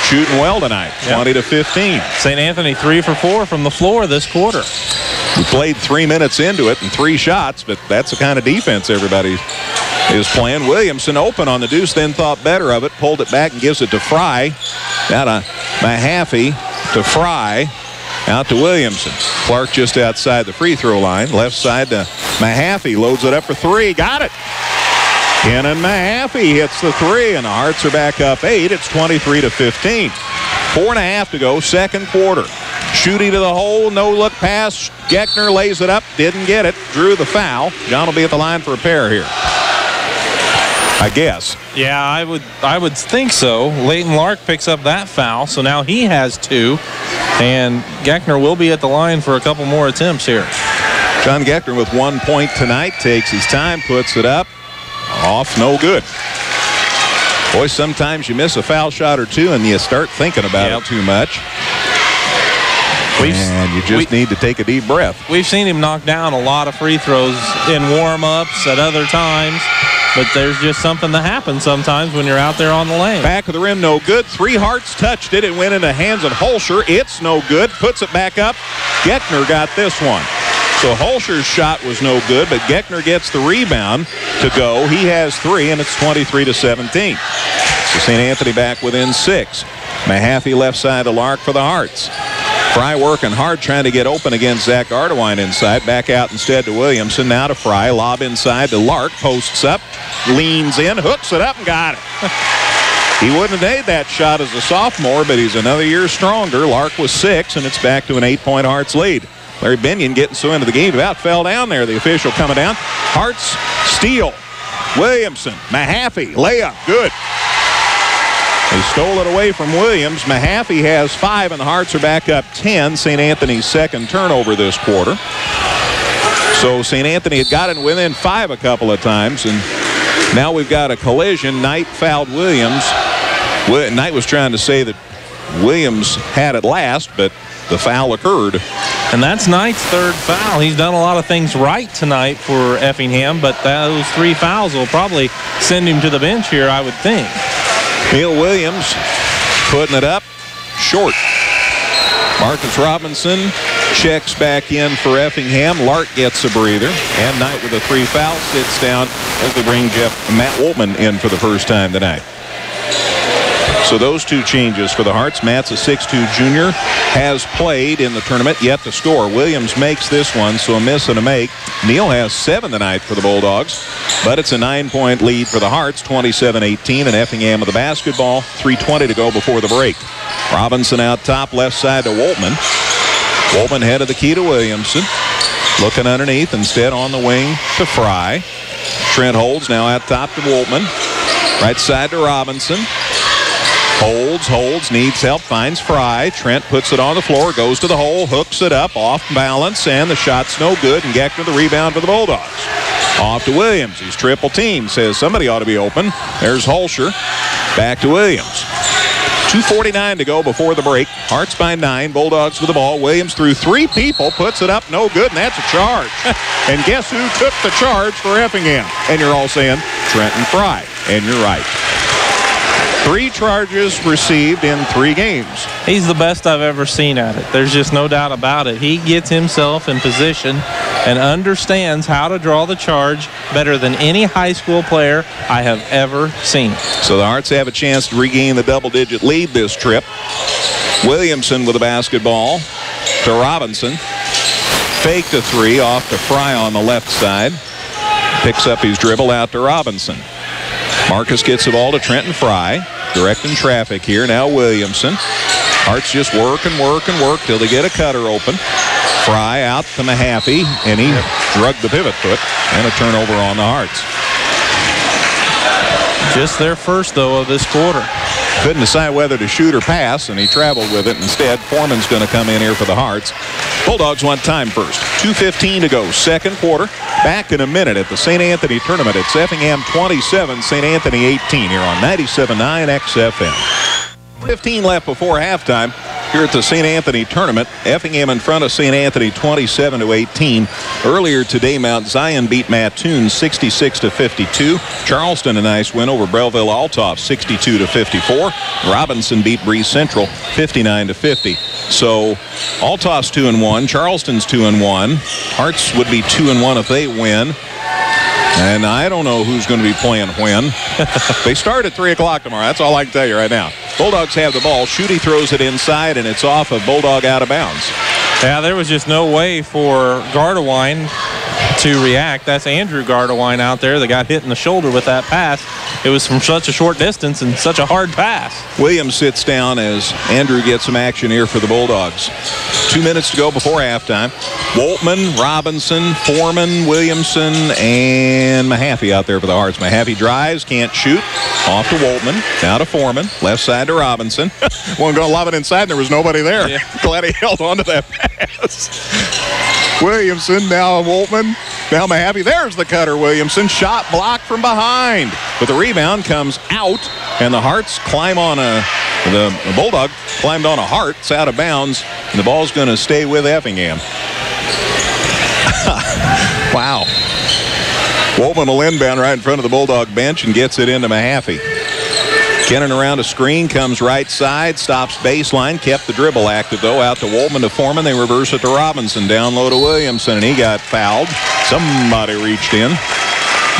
Shooting well tonight. 20-15. St. Anthony 3 for 4 from the floor this quarter. We played 3 minutes into it and 3 shots, but that's the kind of defense everybody is playing. Williamson open on the deuce, then thought better of it, pulled it back and gives it to Fry. Down to Mahaffey to Fry. Out to Williamson. Clark just outside the free throw line. Left side to Mahaffey. Loads it up for 3. Got it. Kenan Mahaffey hits the 3, and the Hearts are back up 8. It's 23-15. 4.5 to go, second quarter. Schutte to the hole, no look pass. Geckner lays it up, didn't get it. Drew the foul. John will be at the line for a pair here, I guess. Yeah, I would think so. Leighton Lark picks up that foul, so now he has 2. And Geckner will be at the line for a couple more attempts here. John Geckner with 1 point tonight. Takes his time, puts it up. Off, no good. Boy, sometimes you miss a foul shot or 2 and you start thinking about it too much. And you just need to take a deep breath. We've seen him knock down a lot of free throws in warm-ups at other times. But there's just something that happens sometimes when you're out there on the lane. Back of the rim, no good. 3 Hearts touched it. It went in the hands of Holscher. It's no good. Puts it back up. Geckner got this one. So Holscher's shot was no good, but Geckner gets the rebound to go. He has 3, and it's 23-17. So St. Anthony back within 6. Mahaffey left side to Lark for the Hearts. Fry working hard, trying to get open against Zach Gardewine inside. Back out instead to Williamson. Now to Fry. Lob inside to Lark. Posts up. Leans in. Hooks it up and got it. He wouldn't have made that shot as a sophomore, but he's another year stronger. Lark was 6, and it's back to an 8-point Hearts lead. Larry Binion getting so into the game. About fell down there. The official coming down. Hearts steal. Williamson. Mahaffey. Layup. Good. They stole it away from Williams. Mahaffey has 5, and the Hearts are back up 10. St. Anthony's second turnover this quarter. So St. Anthony had gotten within 5 a couple of times, and now we've got a collision. Knight fouled Williams. Knight was trying to say that Williams had it last, but the foul occurred. And that's Knight's third foul. He's done a lot of things right tonight for Effingham, but those 3 fouls will probably send him to the bench here, I would think. Neil Williams putting it up short. Marcus Robinson checks back in for Effingham. Lark gets a breather. And Knight with a 3 foul sits down as they bring Matt Woltman in for the first time tonight. So those 2 changes for the Hearts. Matt's a 6'2 junior, has played in the tournament, yet to score. Williams makes this one, so a miss and a make. Neal has 7 tonight for the Bulldogs, but it's a 9-point lead for the Hearts, 27-18, and Effingham with the basketball, 3:20 to go before the break. Robinson out top, left side to Woltman. Woltman head of the key to Williamson. Looking underneath, instead on the wing to Fry. Trent holds, now out top to Woltman. Right side to Robinson. Holds, needs help, finds Fry. Trent puts it on the floor, goes to the hole, hooks it up, off balance, and the shot's no good, and Geckner the rebound for the Bulldogs. Off to Williams. He's triple team, says somebody ought to be open. There's Holscher. Back to Williams. 2:49 to go before the break. Hearts by 9. Bulldogs with the ball. Williams through 3 people, puts it up, no good, and that's a charge. And guess who took the charge for Effingham? And you're all saying Trenton Fry, and you're right. 3 charges received in 3 games. He's the best I've ever seen at it. There's just no doubt about it. He gets himself in position and understands how to draw the charge better than any high school player I have ever seen. So the Hearts have a chance to regain the double-digit lead this trip. Williamson with the basketball to Robinson. Faked a 3 off to Fry on the left side. Picks up his dribble out to Robinson. Marcus gets the ball to Trenton Fry. Directing traffic here. Now Williamson. Hearts just work till they get a cutter open. Fry out to Mahaffey, and he drug the pivot foot, and a turnover on the Hearts. Just their first, though, of this quarter. Couldn't decide whether to shoot or pass, and he traveled with it instead. Foreman's going to come in here for the Hearts. Bulldogs want time first. 2:15 to go, second quarter. Back in a minute at the St. Anthony tournament. It's Effingham 27, St. Anthony 18 here on 97.9 XFM. 15 left before halftime here at the St. Anthony tournament. Effingham in front of St. Anthony 27-18. Earlier today, Mount Zion beat Mattoon 66-52. Charleston a nice win over Belleville-Althoff 62-54. Robinson beat Breeze Central 59-50. So Althoff's 2-1, Charleston's 2-1. Hearts would be 2-1 if they win. And I don't know who's going to be playing when. They start at 3 o'clock tomorrow. That's all I can tell you right now. Bulldogs have the ball. Schutte throws it inside, and it's off of Bulldog out of bounds. Yeah, there was just no way for Gardewine to react. That's Andrew Gardewine out there that got hit in the shoulder with that pass. It was from such a short distance and such a hard pass. Williams sits down as Andrew gets some action here for the Bulldogs. 2 minutes to go before halftime. Woltman, Robinson, Foreman, Williamson, and Mahaffey out there for the Hearts. Mahaffey drives, can't shoot. Off to Woltman, now to Foreman, left side to Robinson. One going to lob it inside, and there was nobody there. Yeah. Glad he held on to that pass. Williamson, now Woltman, now Mahaffey. There's the cutter, Williamson. Shot blocked from behind. But the rebound comes out, and the Hearts climb on the Bulldog climbed on a Hart. It's out of bounds, and the ball's going to stay with Effingham. Wow. Woltman will inbound right in front of the Bulldog bench and gets it into Mahaffey. Kennan around a screen, comes right side, stops baseline, kept the dribble active, though. Out to Woltman to Foreman. They reverse it to Robinson. Down low to Williamson, and he got fouled. Somebody reached in.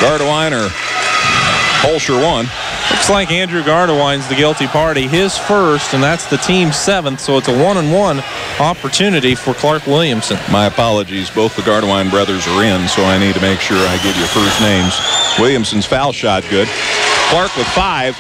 Gardewine or Holscher won. Looks like Andrew Gardewine's the guilty party. His first, and that's the team's 7th, so it's a 1-and-1 opportunity for Clark Williamson. My apologies. Both the Gardewine brothers are in, so I need to make sure I give you first names. Williamson's foul shot good. Clark with 5.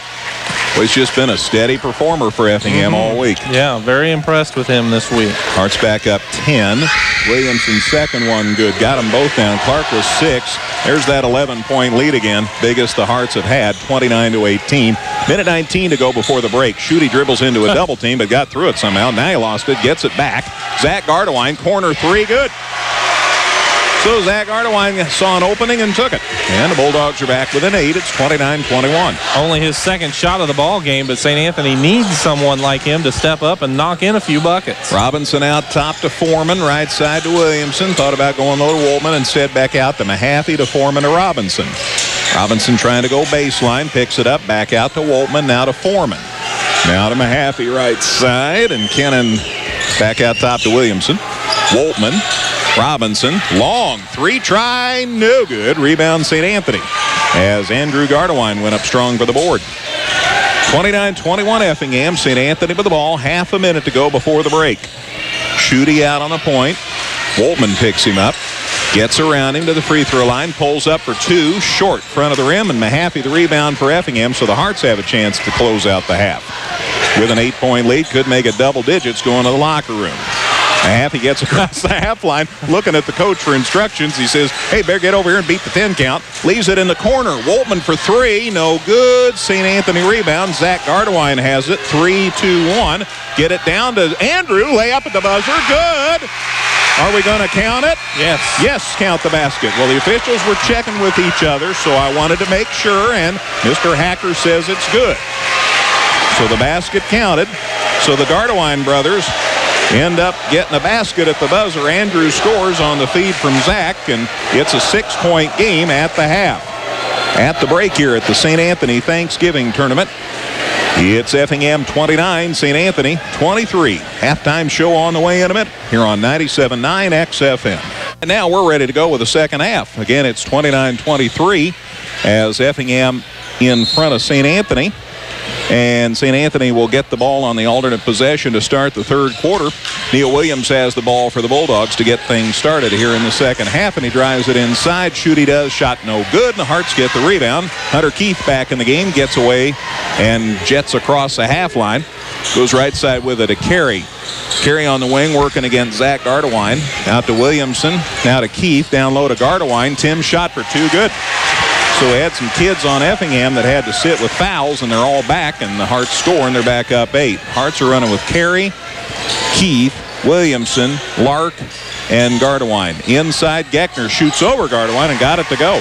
Well, he's just been a steady performer for Effingham all week. Yeah, very impressed with him this week. Hearts back up 10. Williamson's second one good. Got them both down. Clark was 6. There's that 11-point lead again. Biggest the Hearts have had, 29-18. Minute 19 to go before the break. Schutte dribbles into a double team, but got through it somehow. Now he lost it, gets it back. Zach Gardewine, corner 3, good. So Zach Ardewine saw an opening and took it. And the Bulldogs are back within 8. It's 29-21. Only his second shot of the ball game, but St. Anthony needs someone like him to step up and knock in a few buckets. Robinson out top to Foreman, right side to Williamson. Thought about going low to Woltman, instead back out to Mahaffey, to Foreman, to Robinson. Robinson trying to go baseline, picks it up, back out to Woltman, now to Foreman. Now to Mahaffey, right side, and Kennan back out top to Williamson. Woltman, Robinson, long three try, no good. Rebound St. Anthony as Andrew Gardewine went up strong for the board. 29-21 Effingham. St. Anthony with the ball. Half a minute to go before the break. Schutte out on the point. Woltman picks him up. Gets around him to the free throw line. Pulls up for two. Short front of the rim. And Mahaffey the rebound for Effingham. So the Hearts have a chance to close out the half. With an 8-point lead. Could make it double digits going to the locker room. Mahaffey gets across the half line, looking at the coach for instructions. He says, hey, better get over here and beat the 10 count. Leaves it in the corner. Woltman for three. No good. St. Anthony rebound. Zach Gardewine has it. 3-2-1. Get it down to Andrew. Layup at the buzzer. Good. Are we going to count it? Yes. Yes, count the basket. Well, the officials were checking with each other, so I wanted to make sure, and Mr. Hacker says it's good. So the basket counted. So the Gardewine brothers end up getting a basket at the buzzer. Andrew scores on the feed from Zach, and it's a 6-point game at the half. At the break here at the St. Anthony Thanksgiving Tournament, it's Effingham 29, St. Anthony 23. Halftime show on the way in a minute here on 97.9 XFM. And now we're ready to go with the second half. Again, it's 29-23 as Effingham in front of St. Anthony. And St. Anthony will get the ball on the alternate possession to start the third quarter. Neil Williams has the ball for the Bulldogs to get things started here in the second half, and he drives it inside. Schutte does, shot no good, and the Hearts get the rebound. Hunter Keith back in the game, gets away and jets across the half line. Goes right side with it to Carey. Carey on the wing working against Zach Gardewine. Out to Williamson, now to Keith, down low to Gardewine. Tim shot for two, good. So we had some kids on Effingham that had to sit with fouls, and they're all back, and the Hearts score, and they're back up 8. Hearts are running with Carey, Keith, Williamson, Lark, and Gardewine. Inside, Geckner shoots over Gardewine and got it to go.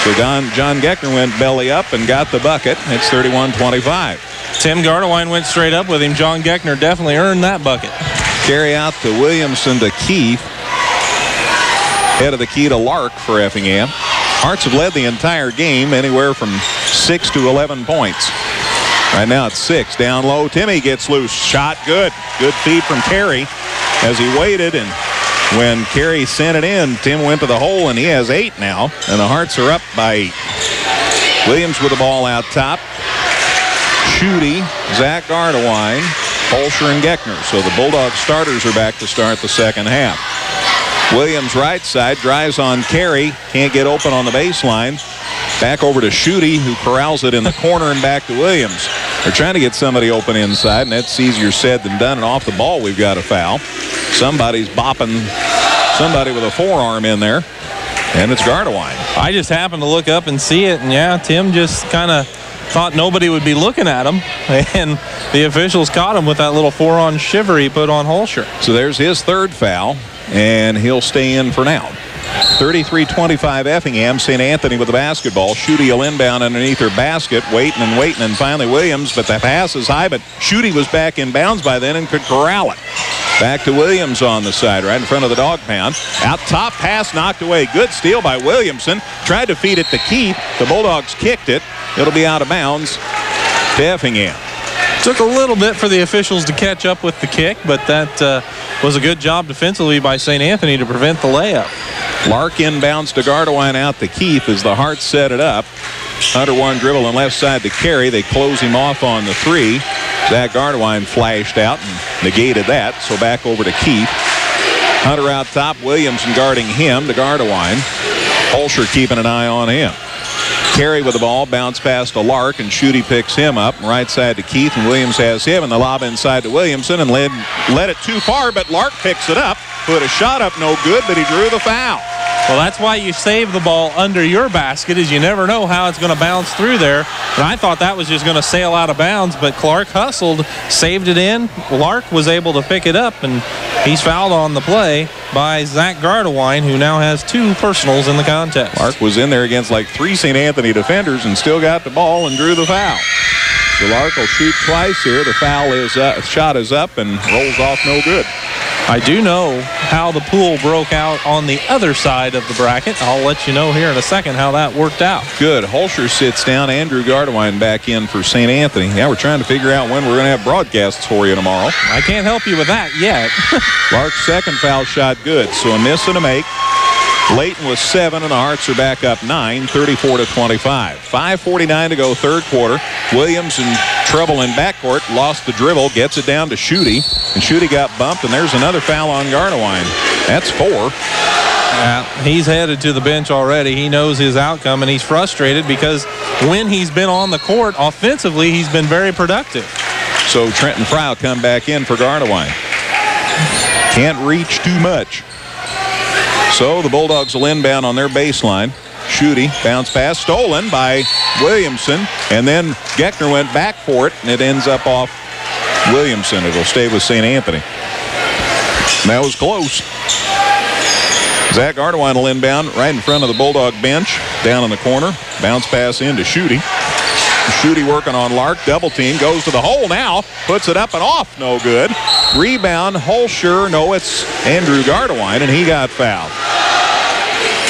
So John Geckner went belly up and got the bucket. It's 31-25. Tim Gardewine went straight up with him. John Geckner definitely earned that bucket. Carry out to Williamson to Keith. Head of the key to Lark for Effingham. Hearts have led the entire game, anywhere from 6 to 11 points. Right now it's 6. Down low, Timmy gets loose. Shot good. Good feed from Carey as he waited, and when Carey sent it in, Tim went to the hole, and he has 8 now, and the Hearts are up by 8. Williams with the ball out top. Schutte, Zach Gardewine, Holscher, and Geckner. So the Bulldogs starters are back to start the second half. Williams right side, drives on Carey, can't get open on the baseline. Back over to Schutte, who corrals it in the corner, and back to Williams. They're trying to get somebody open inside, and that's easier said than done. And off the ball, we've got a foul. Somebody's bopping somebody with a forearm in there, and it's Gardewine. I just happened to look up and see it, and yeah, Tim just kind of thought nobody would be looking at him, and the officials caught him with that little four-on shiver he put on Holscher. So there's his third foul, and he'll stay in for now. 33-25 Effingham. St. Anthony with the basketball. Schutte will inbound underneath her basket, waiting, and finally Williams, but the pass is high, but Schutte was back in bounds by then and could corral it. Back to Williams on the side, right in front of the dog pound. Out top, pass knocked away. Good steal by Williamson. Tried to feed it to Keith. The Bulldogs kicked it. It'll be out of bounds to Effingham. Took a little bit for the officials to catch up with the kick, but that was a good job defensively by St. Anthony to prevent the layup. Lark inbounds to Gardewine, out to Keith as the Hearts set it up. Under one dribble and left side to Carey. They close him off on the 3. Zach Gardewine flashed out and negated that, so back over to Keith. Hunter out top, Williamson guarding him to Gardewine. Holscher keeping an eye on him. Carey with the ball, bounce pass to Lark, and Schutte picks him up. Right side to Keith, and Williams has him, and the lob inside to Williamson, and led it too far, but Lark picks it up. Put a shot up, no good, but he drew the foul. Well, that's why you save the ball under your basket, is you never know how it's going to bounce through there. And I thought that was just going to sail out of bounds, but Clark hustled, saved it in. Lark was able to pick it up, and he's fouled on the play by Zach Gardewine, who now has 2 personals in the contest. Lark was in there against like 3 St. Anthony defenders and still got the ball and drew the foul. So Lark will shoot twice here. The foul is shot is up and rolls off no good. I do know how the pool broke out on the other side of the bracket. I'll let you know here in a second how that worked out. Good. Holscher sits down. Andrew Gardewine back in for St. Anthony. Now we're trying to figure out when we're going to have broadcasts for you tomorrow. I can't help you with that yet. Lark's second foul shot good. So a miss and a make. Layton with 7, and the Hearts are back up 9, 34-25. 5:49 to go, third quarter. Williams in trouble in backcourt, lost the dribble, gets it down to Schutte, and Schutte got bumped, and there's another foul on Gardewine. That's 4. Yeah, he's headed to the bench already. He knows his outcome, and he's frustrated because when he's been on the court offensively, he's been very productive. So Trenton Fry will come back in for Gardewine. Can't reach too much. So the Bulldogs will inbound on their baseline. Schutte, bounce pass, stolen by Williamson, and then Geckner went back for it, and it ends up off Williamson. It'll stay with St. Anthony. And that was close. Zach Gardewine will inbound right in front of the Bulldog bench, down in the corner. Bounce pass into Schutte. Schutte working on Lark, double team, goes to the hole now, puts it up and off, no good. Rebound, Holscher, no, it's Andrew Gardewine, and he got fouled.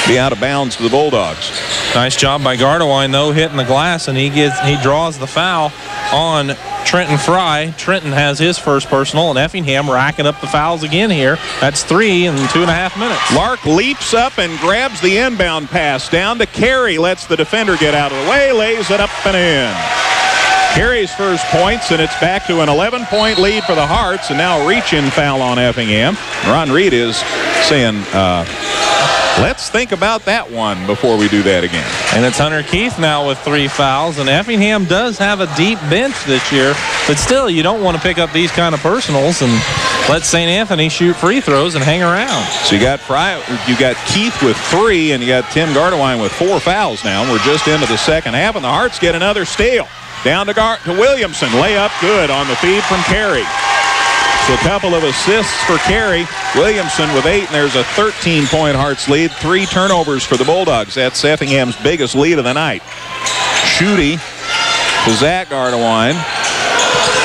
Be out of bounds to the Bulldogs. Nice job by Gardewine, though, hitting the glass, and he draws the foul on Trenton Fry. Trenton has his first personal, and Effingham racking up the fouls again here. That's 3 in 2.5 minutes. Lark leaps up and grabs the inbound pass down to Carey. Lets the defender get out of the way, lays it up and in. Carey's first points, and it's back to an 11-point lead for the Hearts, and now a reach-in foul on Effingham. Ron Reed is saying, let's think about that one before we do that again. And it's Hunter Keith now with 3 fouls, and Effingham does have a deep bench this year, but still, you don't want to pick up these kind of personals and let St. Anthony shoot free throws and hang around. So you got Keith with 3, and you got Tim Gardewine with 4 fouls now. We're just into the second half, and the Hearts get another steal. Down to Williamson. Layup good on the feed from Carey. So a couple of assists for Carey. Williamson with 8, and there's a 13-point Hearts lead. 3 turnovers for the Bulldogs. That's Effingham's biggest lead of the night. Schutte to Zach Gardewine.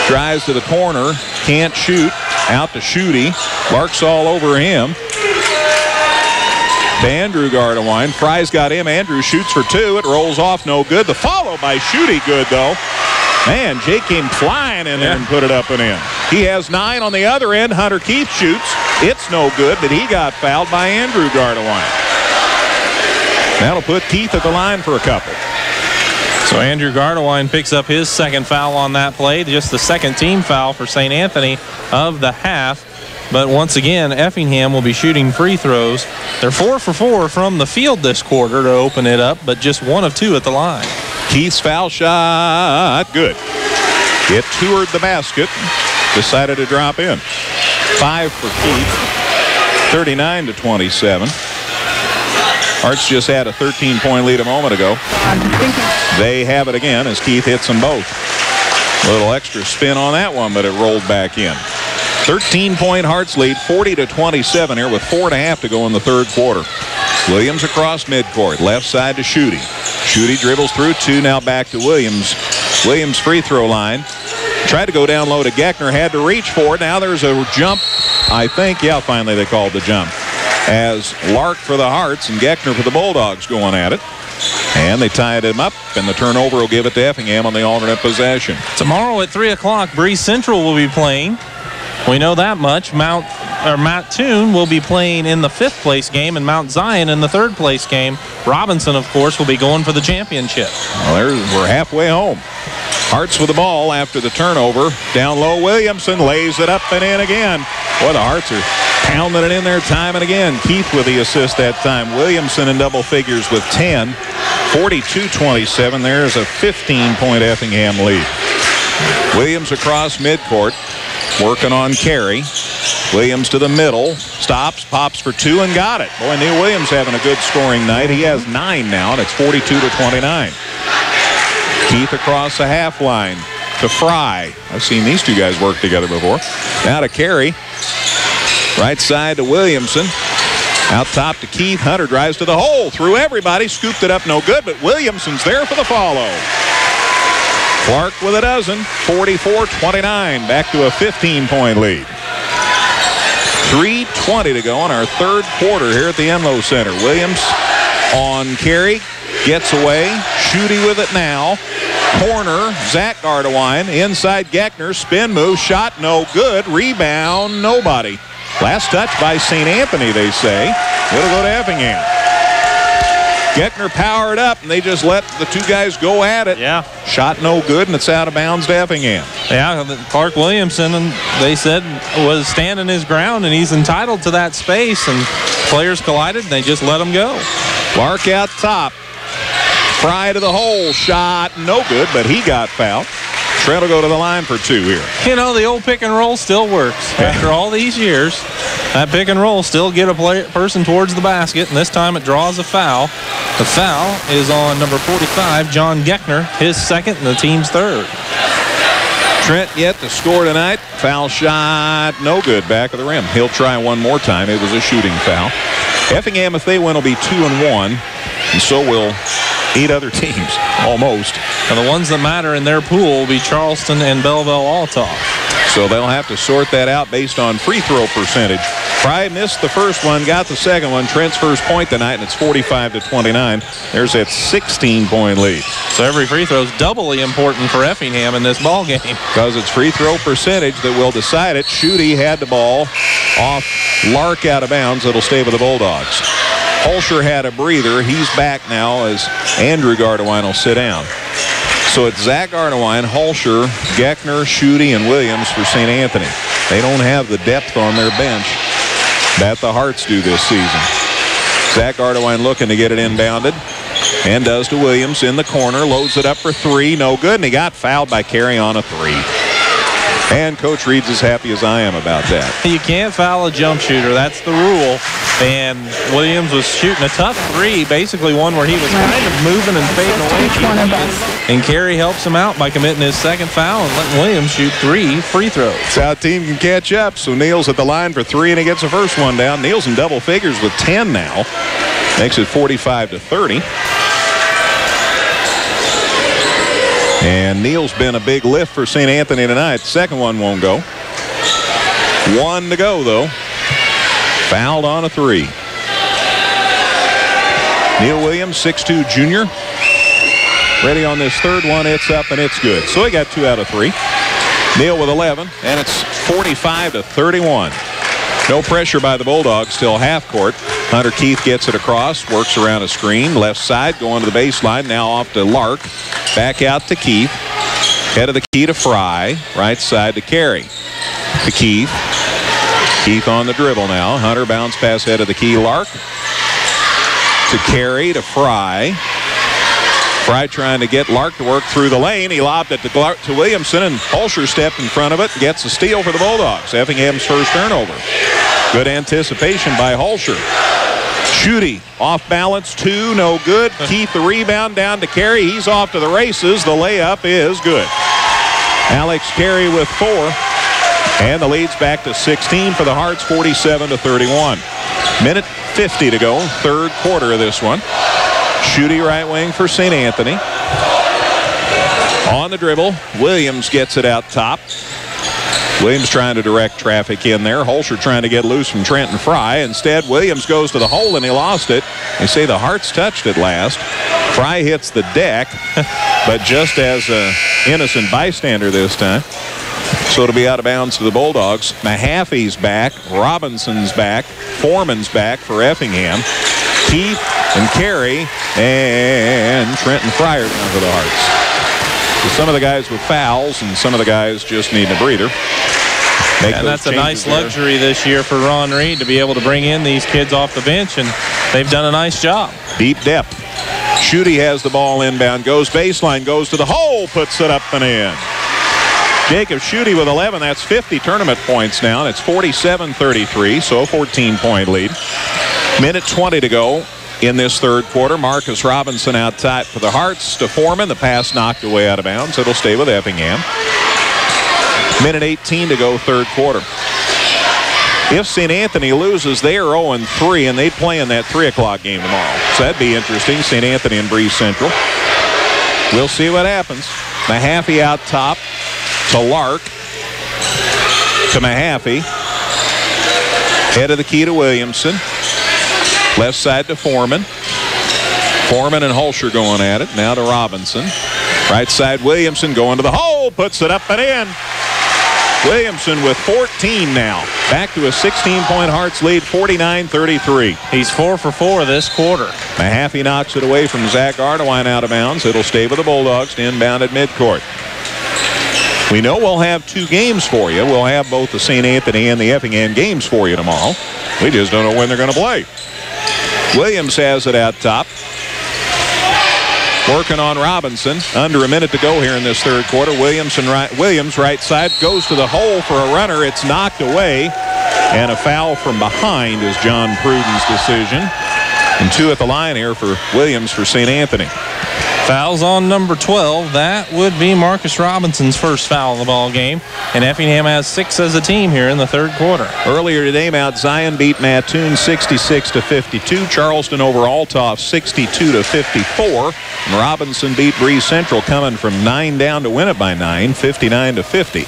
Drives to the corner. Can't shoot. Out to Schutte. Lark's all over him. To Andrew Gardewine. Fry's got him. Andrew shoots for 2. It rolls off, no good. The follow by Schutte, good though. Man, Jake came flying in there and put it up and in. He has 9 on the other end. Hunter Keith shoots. It's no good, but he got fouled by Andrew Gardewine. That'll put Keith at the line for a couple. So Andrew Gardewine picks up his second foul on that play. Just the second team foul for St. Anthony of the half. But once again, Effingham will be shooting free throws. They're 4 for 4 from the field this quarter to open it up, but just 1 of 2 at the line. Keith's foul shot, good. It toured the basket, decided to drop in. 5 for Keith, 39-27. Hearts just had a 13-point lead a moment ago. They have it again as Keith hits them both. A little extra spin on that one, but it rolled back in. 13-point Hearts lead, 40-27 here with 4.5 to go in the third quarter. Williams across midcourt, left side to Schutte. Schutte dribbles through 2, now back to Williams. Williams free throw line. Tried to go down low to Geckner, had to reach for it. Now there's a jump, I think. Yeah, finally they called the jump. As Lark for the Hearts and Geckner for the Bulldogs going at it. And they tied him up, and the turnover will give it to Effingham on the alternate possession. Tomorrow at 3 o'clock, Breeze Central will be playing. We know that much. Mount Toon will be playing in the 5th place game, and Mount Zion in the 3rd place game. Robinson, of course, will be going for the championship. Well, we're halfway home. Hearts with the ball after the turnover. Down low, Williamson lays it up and in again. Boy, the Hearts are pounding it in there time and again. Keith with the assist that time. Williamson in double figures with 10. 42-27. There's a 15-point Effingham lead. Williams across midcourt. Working on Carey. Williams to the middle. Stops, pops for 2, and got it. Boy, Neil Williams having a good scoring night. He has 9 now, and it's 42-29. Keith across the half line to Fry. I've seen these two guys work together before. Now to Carey. Right side to Williamson. Out top to Keith. Hunter drives to the hole. Through everybody. Scooped it up. No good, but Williamson's there for the follow. Clark with a dozen. 44-29. Back to a 15-point lead. 3:20 to go in our third quarter here at the Enlow Center. Williams on Carey. Gets away. Schutte with it now. Corner. Zach Gardewine. Inside Geckner. Spin move. Shot no good. Rebound nobody. Last touch by St. Anthony, they say. It'll go to Effingham. Geckner powered up, and they just let the two guys go at it. Yeah. Shot no good, and it's out of bounds to Effingham. Yeah, Clark Williamson, and they said, was standing his ground, and he's entitled to that space, and players collided, and they just let him go. Clark out top. Fry to the hole. Shot no good, but he got fouled. Trent will go to the line for 2 here. You know, the old pick and roll still works. After all these years, that pick and roll still get a person towards the basket, and this time it draws a foul. The foul is on number 45, John Geckner, his second and the team's third. Trent yet to score tonight. Foul shot, no good, back of the rim. He'll try one more time. It was a shooting foul. Effingham, if they win, will be 2-1, and so will 8 other teams, almost. And the ones that matter in their pool will be Charleston and Belleville-Althoff. So they'll have to sort that out based on free throw percentage. Fry missed the first one, got the second one. Trent's first point tonight, and it's 45-29. There's that 16-point lead. So every free throw is doubly important for Effingham in this ball game. Because it's free throw percentage that will decide it. Schutte had the ball off Lark out of bounds. It'll stay with the Bulldogs. Holscher had a breather. He's back now as Andrew Gardewine will sit down. So it's Zach Gardewine, Holscher, Geckner, Schutte, and Williams for St. Anthony. They don't have the depth on their bench that the Hearts do this season. Zach Gardewine looking to get it inbounded, and does to Williams in the corner. Loads it up for 3. No good, and he got fouled by Carey on a 3. And Coach Reed's as happy as I am about that. You can't foul a jump shooter. That's the rule. And Williams was shooting a tough 3, basically one where he was kind of moving and fading away. And Carey helps him out by committing his second foul and letting Williams shoot 3 free throws. That's how a team can catch up. So Neal's at the line for 3, and he gets the first one down. Neal's in double figures with 10 now. Makes it 45-30. And Neal's been a big lift for St. Anthony tonight. Second one won't go. 1 to go, though. Fouled on a 3. Neil Williams, 6'2" junior. Ready on this third one. It's up, and it's good. So he got 2 out of 3. Neal with 11, and it's 45-31. No pressure by the Bulldogs till half court. Hunter Keith gets it across, works around a screen. Left side going to the baseline. Now off to Lark. Back out to Keith. Head of the key to Fry. Right side to Carey. To Keith. Keith on the dribble now. Hunter bounce pass head of the key. Lark. To Carey to Fry. Fry trying to get Lark to work through the lane. He lobbed it to Williamson, and Holscher stepped in front of it and gets a steal for the Bulldogs. Effingham's first turnover. Good anticipation by Holscher. Schutte off balance, 2, no good. Keith the rebound down to Carey. He's off to the races. The layup is good. Alex Carey with 4. And the lead's back to 16 for the Hearts, 47-31. Minute 50 to go, third quarter of this one. Schutte right wing for St. Anthony. On the dribble, Williams gets it out top. Williams trying to direct traffic in there. Holscher trying to get loose from Trent and Fry. Instead, Williams goes to the hole, and he lost it. They say the Hearts touched it last. Fry hits the deck, but just as an innocent bystander this time. So it'll be out of bounds to the Bulldogs. Mahaffey's back. Robinson's back. Foreman's back for Effingham. Keith and Carey and Trent and Fryer down for the Hearts. So some of the guys with fouls and some of the guys just need a breather. And that's a nice luxury this year for Ron Reed to be able to bring in these kids off the bench, and they've done a nice job. Deep depth. Schutte has the ball inbound, goes baseline, goes to the hole, puts it up and in. Jacob Schutte with 11. That's 50 tournament points now, and it's 47-33, so a 14-point lead. Minute 20 to go in this third quarter. Marcus Robinson out top for the Hearts to Foreman. The pass knocked away out of bounds. It'll stay with Effingham. Minute 18 to go, third quarter. If St. Anthony loses, they are 0-3, and they play in that 3 o'clock game tomorrow. So that'd be interesting, St. Anthony and Breeze Central. We'll see what happens. Mahaffey out top to Lark. To Mahaffey. Head of the key to Williamson. Left side to Foreman. Foreman and Hulsher going at it. Now to Robinson. Right side Williamson going to the hole. Puts it up and in. Williamson with 14 now. Back to a 16-point Hearts lead, 49-33. He's 4 for 4 this quarter. Mahaffey knocks it away from Zach Ardewine out of bounds. It'll stay with the Bulldogs to inbound at midcourt. We know we'll have 2 games for you. We'll have both the St. Anthony and the Effingham games for you tomorrow. We just don't know when they're going to play. Williams has it out top. Working on Robinson. Under a minute to go here in this third quarter. Williams right side goes to the hole for a runner. It's knocked away. And a foul from behind is John Pruden's decision. And 2 at the line here for Williams for St. Anthony. Fouls on number 12. That would be Marcus Robinson's first foul of the ball game. And Effingham has 6 as a team here in the third quarter. Earlier today, Mount Zion beat Mattoon 66-52. Charleston over Althoff 62-54. And Robinson beat Breeze Central, coming from 9 down to win it by 9, 59-50.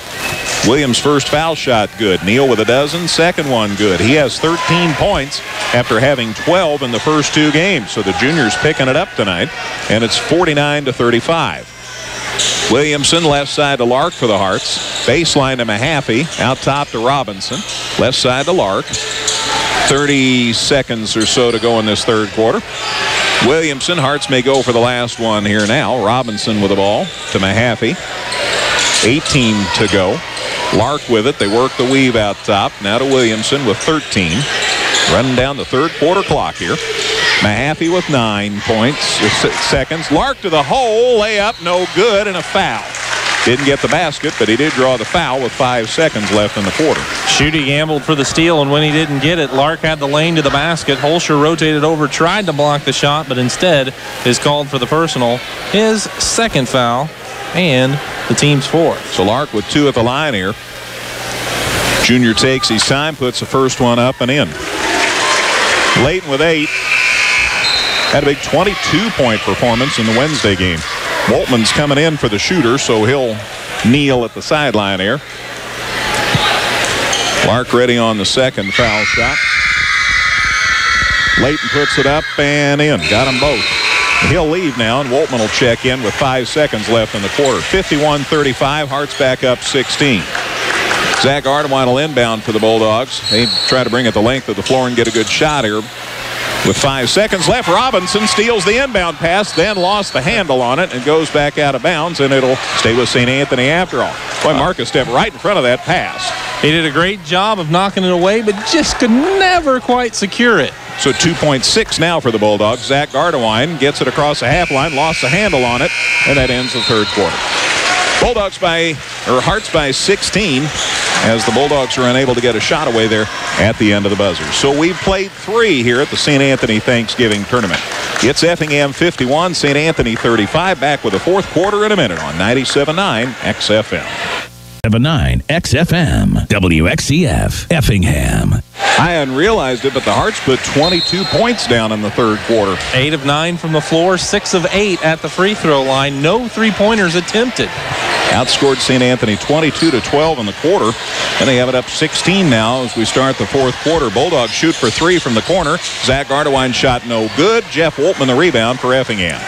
Williams' first foul shot good. Neal with a dozen. Second one good. He has 13 points after having 12 in the first 2 games. So the junior's picking it up tonight. And it's 49-35. Williamson left side to Lark for the Hearts. Baseline to Mahaffey. Out top to Robinson. Left side to Lark. 30 seconds or so to go in this third quarter. Williamson, Hearts may go for the last one here now. Robinson with the ball to Mahaffey. 18 to go. Lark with it. They work the weave out top. Now to Williamson with 13. Running down the third quarter clock here. Mahaffey with 9 seconds. Lark to the hole. Layup no good, and a foul. Didn't get the basket, but he did draw the foul with 5 seconds left in the quarter. Schutte gambled for the steal, and when he didn't get it, Lark had the lane to the basket. Hulsher rotated over, tried to block the shot, but instead is called for the personal. His second foul, and the team's 4th. So Lark with 2 at the line here. Junior takes his time, puts the first one up and in. Layton with 8. Had a big 22-point performance in the Wednesday game. Woltman's coming in for the shooter, so he'll kneel at the sideline here. Lark ready on the second foul shot. Layton puts it up and in. Got them both. He'll leave now, and Woltman will check in with 5 seconds left in the quarter. 51-35. Hearts back up 16. Zach Ardewine will inbound for the Bulldogs. They try to bring it the length of the floor and get a good shot here. With 5 seconds left, Robinson steals the inbound pass, then lost the handle on it and goes back out of bounds, and it'll stay with St. Anthony after all. Boy, Marcus stepped right in front of that pass. He did a great job of knocking it away, but just could never quite secure it. So 2.6 now for the Bulldogs. Zach Ardewine gets it across the half line, lost the handle on it, and that ends the third quarter. Hearts by 16 as the Bulldogs are unable to get a shot away there at the end of the buzzer. So we've played 3 here at the St. Anthony Thanksgiving Tournament. It's Effingham 51, St. Anthony 35. Back with the fourth quarter in a minute on 97.9 XFM. 97.9 XFM, WXCF, Effingham. I hadn't realized it, but the Hearts put 22 points down in the third quarter. 8 of 9 from the floor, 6 of 8 at the free throw line. No three-pointers attempted. Outscored St. Anthony 22-12 in the quarter. And they have it up 16 now as we start the fourth quarter. Bulldogs shoot for 3 from the corner. Zach Ardewine shot no good. Jeff Woltman the rebound for Effingham.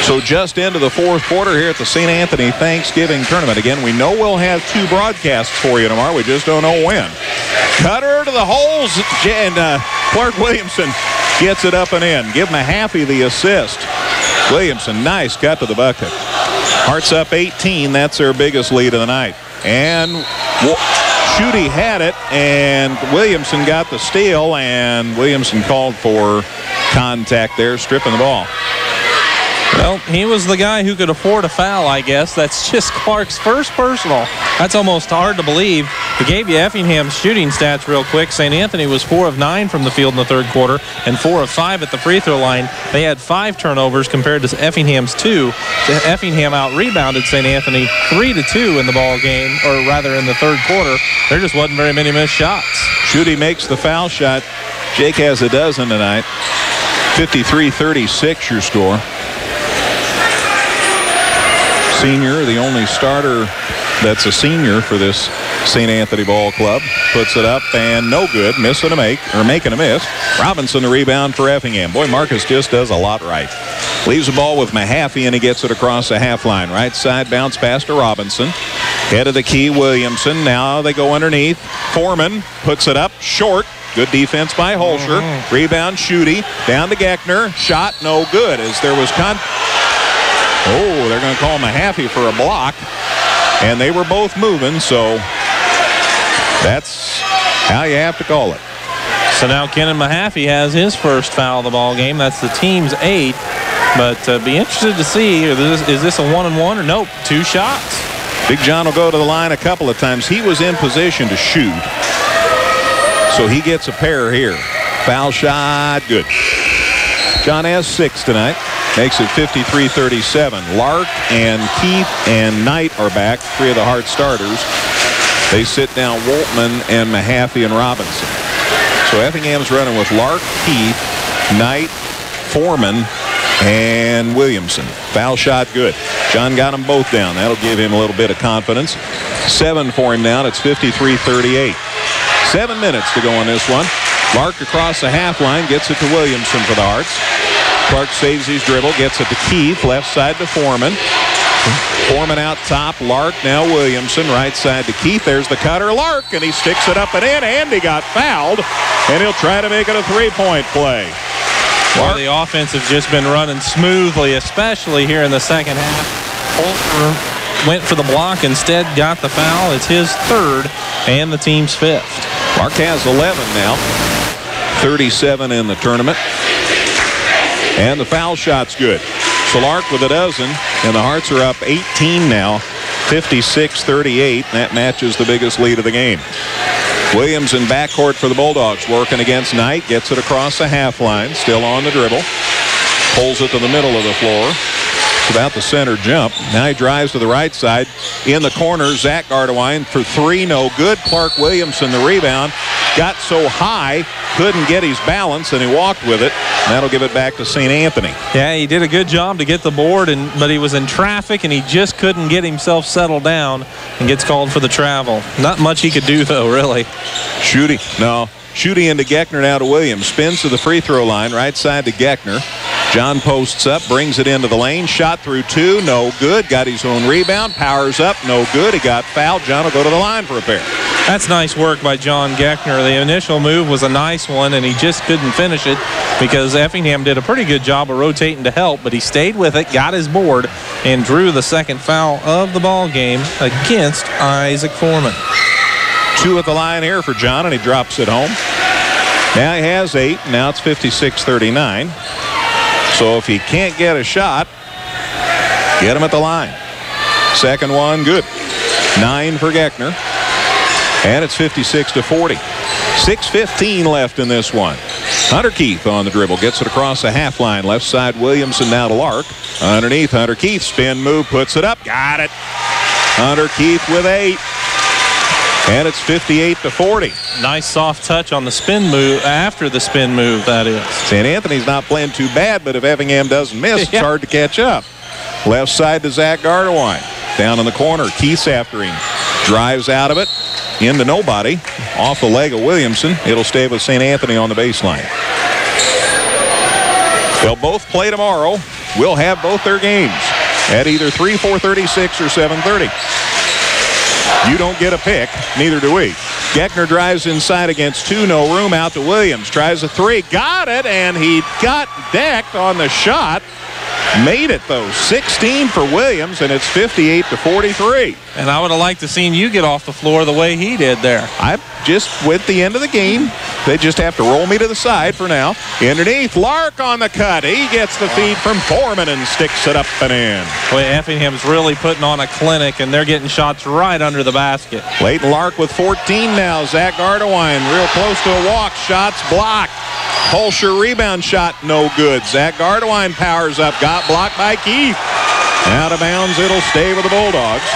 So just into the fourth quarter here at the St. Anthony Thanksgiving Tournament. Again, we know we'll have 2 broadcasts for you tomorrow. We just don't know when. Cutter to the holes, and Clark Williamson gets it up and in. Give Mahaffey the assist. Williamson, nice cut to the bucket. Hearts up 18. That's their biggest lead of the night. And Schutte had it, and Williamson got the steal, and Williamson called for contact there, stripping the ball. Well, he was the guy who could afford a foul, I guess. That's just Clark's first personal. That's almost hard to believe. We gave you Effingham's shooting stats real quick. St. Anthony was 4 of 9 from the field in the third quarter and 4 of 5 at the free throw line. They had 5 turnovers compared to Effingham's 2. Effingham out-rebounded St. Anthony 3-2 in the ball game, or rather in the third quarter. There just wasn't very many missed shots. Schutte makes the foul shot. Jake has a dozen tonight. 53-36 your score. Senior, the only starter that's a senior for this St. Anthony ball club, puts it up and no good. Making a miss. Robinson the rebound for Effingham. Boy, Marcus just does a lot right. Leaves the ball with Mahaffey and he gets it across the half line. Right side bounce pass to Robinson. Head of the key, Williamson. Now they go underneath. Foreman puts it up short. Good defense by Holscher. Rebound, Schutte. Down to Geckner. Shot no good as there was Oh, they're going to call Mahaffey for a block. And they were both moving, so that's how you have to call it. So now Kenan Mahaffey has his first foul of the ball game. That's the team's 8th. But be interested to see, is this a 1-and-1 or nope? 2 shots. Big John will go to the line a couple of times. He was in position to shoot. So he gets a pair here. Foul shot, good. John has 6 tonight. Makes it 53-37. Lark and Keith and Knight are back, 3 of the Hart starters. They sit down Woltman and Mahaffey and Robinson. So Effingham's running with Lark, Keith, Knight, Foreman, and Williamson. Foul shot good. John got them both down. That'll give him a little bit of confidence. 7 for him now. It's 53-38. 7 minutes to go on this one. Lark across the half line, gets it to Williamson for the Hearts. Clark saves his dribble, gets it to Keith, left side to Foreman. Foreman out top, Lark, now Williamson, right side to Keith. There's the cutter, Lark, and he sticks it up and in, and he got fouled, and he'll try to make it a 3-point play. Well, the offense has just been running smoothly, especially here in the second half. Holter went for the block, instead got the foul. It's his 3rd and the team's 5th. Lark has 11 now, 37 in the tournament. And the foul shot's good. So Lark with a dozen, and the Hearts are up 18 now, 56-38. That matches the biggest lead of the game. Williams in backcourt for the Bulldogs, working against Knight, gets it across the half line, still on the dribble. Pulls it to the middle of the floor. It's about the center jump. Now he drives to the right side. In the corner, Zach Gardewine for 3, no good. Clark Williamson the rebound. Got so high, couldn't get his balance, and he walked with it. That'll give it back to St. Anthony. Yeah, he did a good job to get the board, but he was in traffic, and he just couldn't get himself settled down and gets called for the travel. Not much he could do, though, really. Schutte, no. Schutte into Geckner, now to Williams. Spins to the free throw line, right side to Geckner. John posts up, brings it into the lane. Shot through 2, no good. Got his own rebound, powers up, no good. He got fouled. John will go to the line for a pair. That's nice work by John Geckner. The initial move was a nice one, and he just couldn't finish it because Effingham did a pretty good job of rotating to help, but he stayed with it, got his board, and drew the second foul of the ball game against Isaac Foreman. 2 at the line here for John, and he drops it home. Now he has 8. Now it's 56-39. So if he can't get a shot, get him at the line. Second one, good. 9 for Geckner. And it's 56-40. 6:15 left in this one. Hunter Keith on the dribble. Gets it across the half line. Left side, Williamson now to Lark. Underneath, Hunter Keith. Spin move, puts it up. Got it. Hunter Keith with 8. And it's 58-40. Nice soft touch on the spin move, after the spin move, that is. St. Anthony's not playing too bad, but if Effingham doesn't miss, it's hard to catch up. Left side to Zach Gardewine. Down in the corner, Keith's after him. Drives out of it, into nobody. Off the leg of Williamson. It'll stay with St. Anthony on the baseline. They'll both play tomorrow. We'll have both their games at either 3, 4:36 or 7:30. You don't get a pick, neither do we. Geckner drives inside against 2, no room, out to Williams. Tries a 3, got it, and he got decked on the shot. Made it, though. 16 for Williams, and it's 58-43. And I would have liked to seen you get off the floor the way he did there. I just went the end of the game. They just have to roll me to the side for now. Underneath, Lark on the cut. He gets the feed from Foreman and sticks it up and in. Boy, Effingham's really putting on a clinic, and they're getting shots right under the basket. Leighton Lark with 14 now. Zach Gardewine real close to a walk. Shots blocked. Holscher rebound shot, no good. Zach Gardewine powers up. Got blocked by Keith. Out of bounds, it'll stay with the Bulldogs.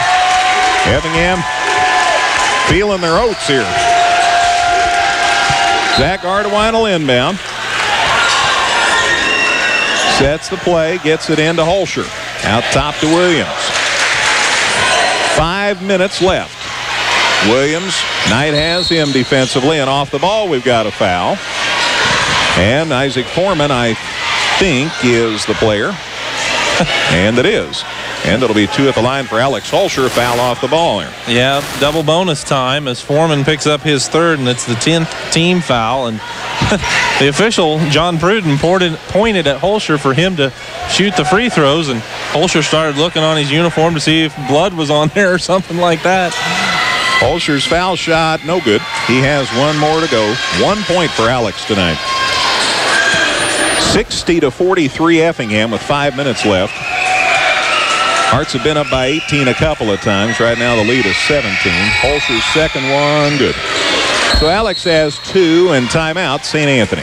Effingham feeling their oats here. Zach Gardewine will inbound. Sets the play, gets it into Holscher. Out top to Williams. 5 minutes left. Williams, Knight has him defensively, and off the ball we've got a foul. And Isaac Foreman, I think, is the player. And it is. And it'll be 2 at the line for Alex Holscher. Foul off the ball here. Yeah, double bonus time as Foreman picks up his 3rd, and it's the 10th team foul. And the official, John Pruden, pointed at Holscher for him to shoot the free throws, and Holscher started looking on his uniform to see if blood was on there or something like that. Holscher's foul shot, no good. He has 1 more to go. 1 point for Alex tonight. 60-43 Effingham with 5 minutes left. Hearts have been up by 18 a couple of times. Right now the lead is 17. Holscher's second one, good. So Alex has 2 and timeout, St. Anthony.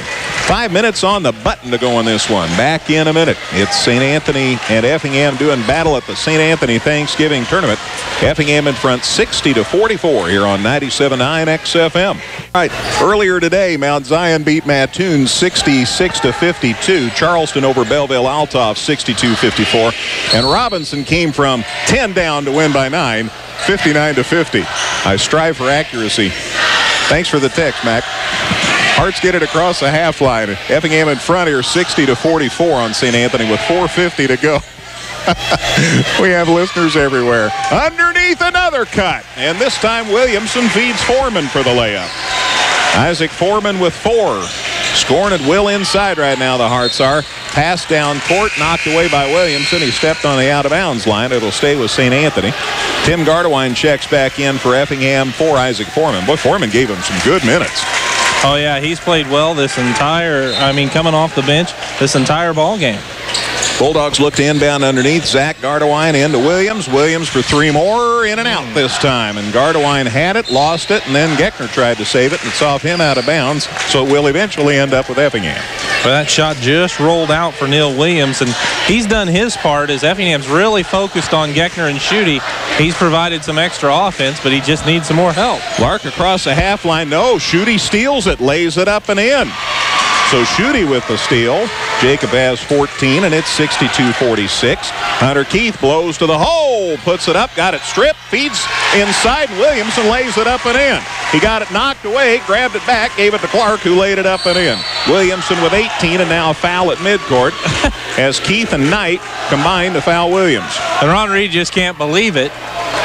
5 minutes on the button to go in this one. Back in a minute. It's St. Anthony and Effingham doing battle at the St. Anthony Thanksgiving Tournament. Effingham in front 60-44 here on 97.9 XFM. All right, earlier today, Mount Zion beat Mattoon 66-52. Charleston over Belleville Althoff 62-54. And Robinson came from 10 down to win by 9, 59-50. I strive for accuracy. Thanks for the text, Mac. Hearts get it across the half line. Effingham in front here 60-44 on St. Anthony with 4:50 to go. We have listeners everywhere. Underneath, another cut. And this time Williamson feeds Foreman for the layup. Isaac Foreman with 4. Scoring at will inside right now, the Hearts are. Pass down court, knocked away by Williamson. He stepped on the out-of-bounds line. It'll stay with St. Anthony. Tim Gardewine checks back in for Effingham for Isaac Foreman. Boy, Foreman gave him some good minutes. Oh, yeah, he's played well coming off the bench this entire ball game. Bulldogs look to inbound underneath. Zach Gardewine into Williams. Williams for 3 more. In and out this time. And Gardewine had it, lost it, and then Geckner tried to save it, and it's off him out of bounds. So it will eventually end up with Effingham. But that shot just rolled out for Neil Williams, and he's done his part as Effingham's really focused on Geckner and Schutte. He's provided some extra offense, but he just needs some more help. Lark across the half line. No, Schutte steals it, lays it up and in. So Schutte with the steal. Jacob has 14, and it's 62-46. Hunter Keith blows to the hole, puts it up, got it stripped, feeds inside Williamson, lays it up and in. He got it knocked away, grabbed it back, gave it to Clark, who laid it up and in. Williamson with 18, and now a foul at midcourt as Keith and Knight combine to foul Williams. And Ron Reed just can't believe it.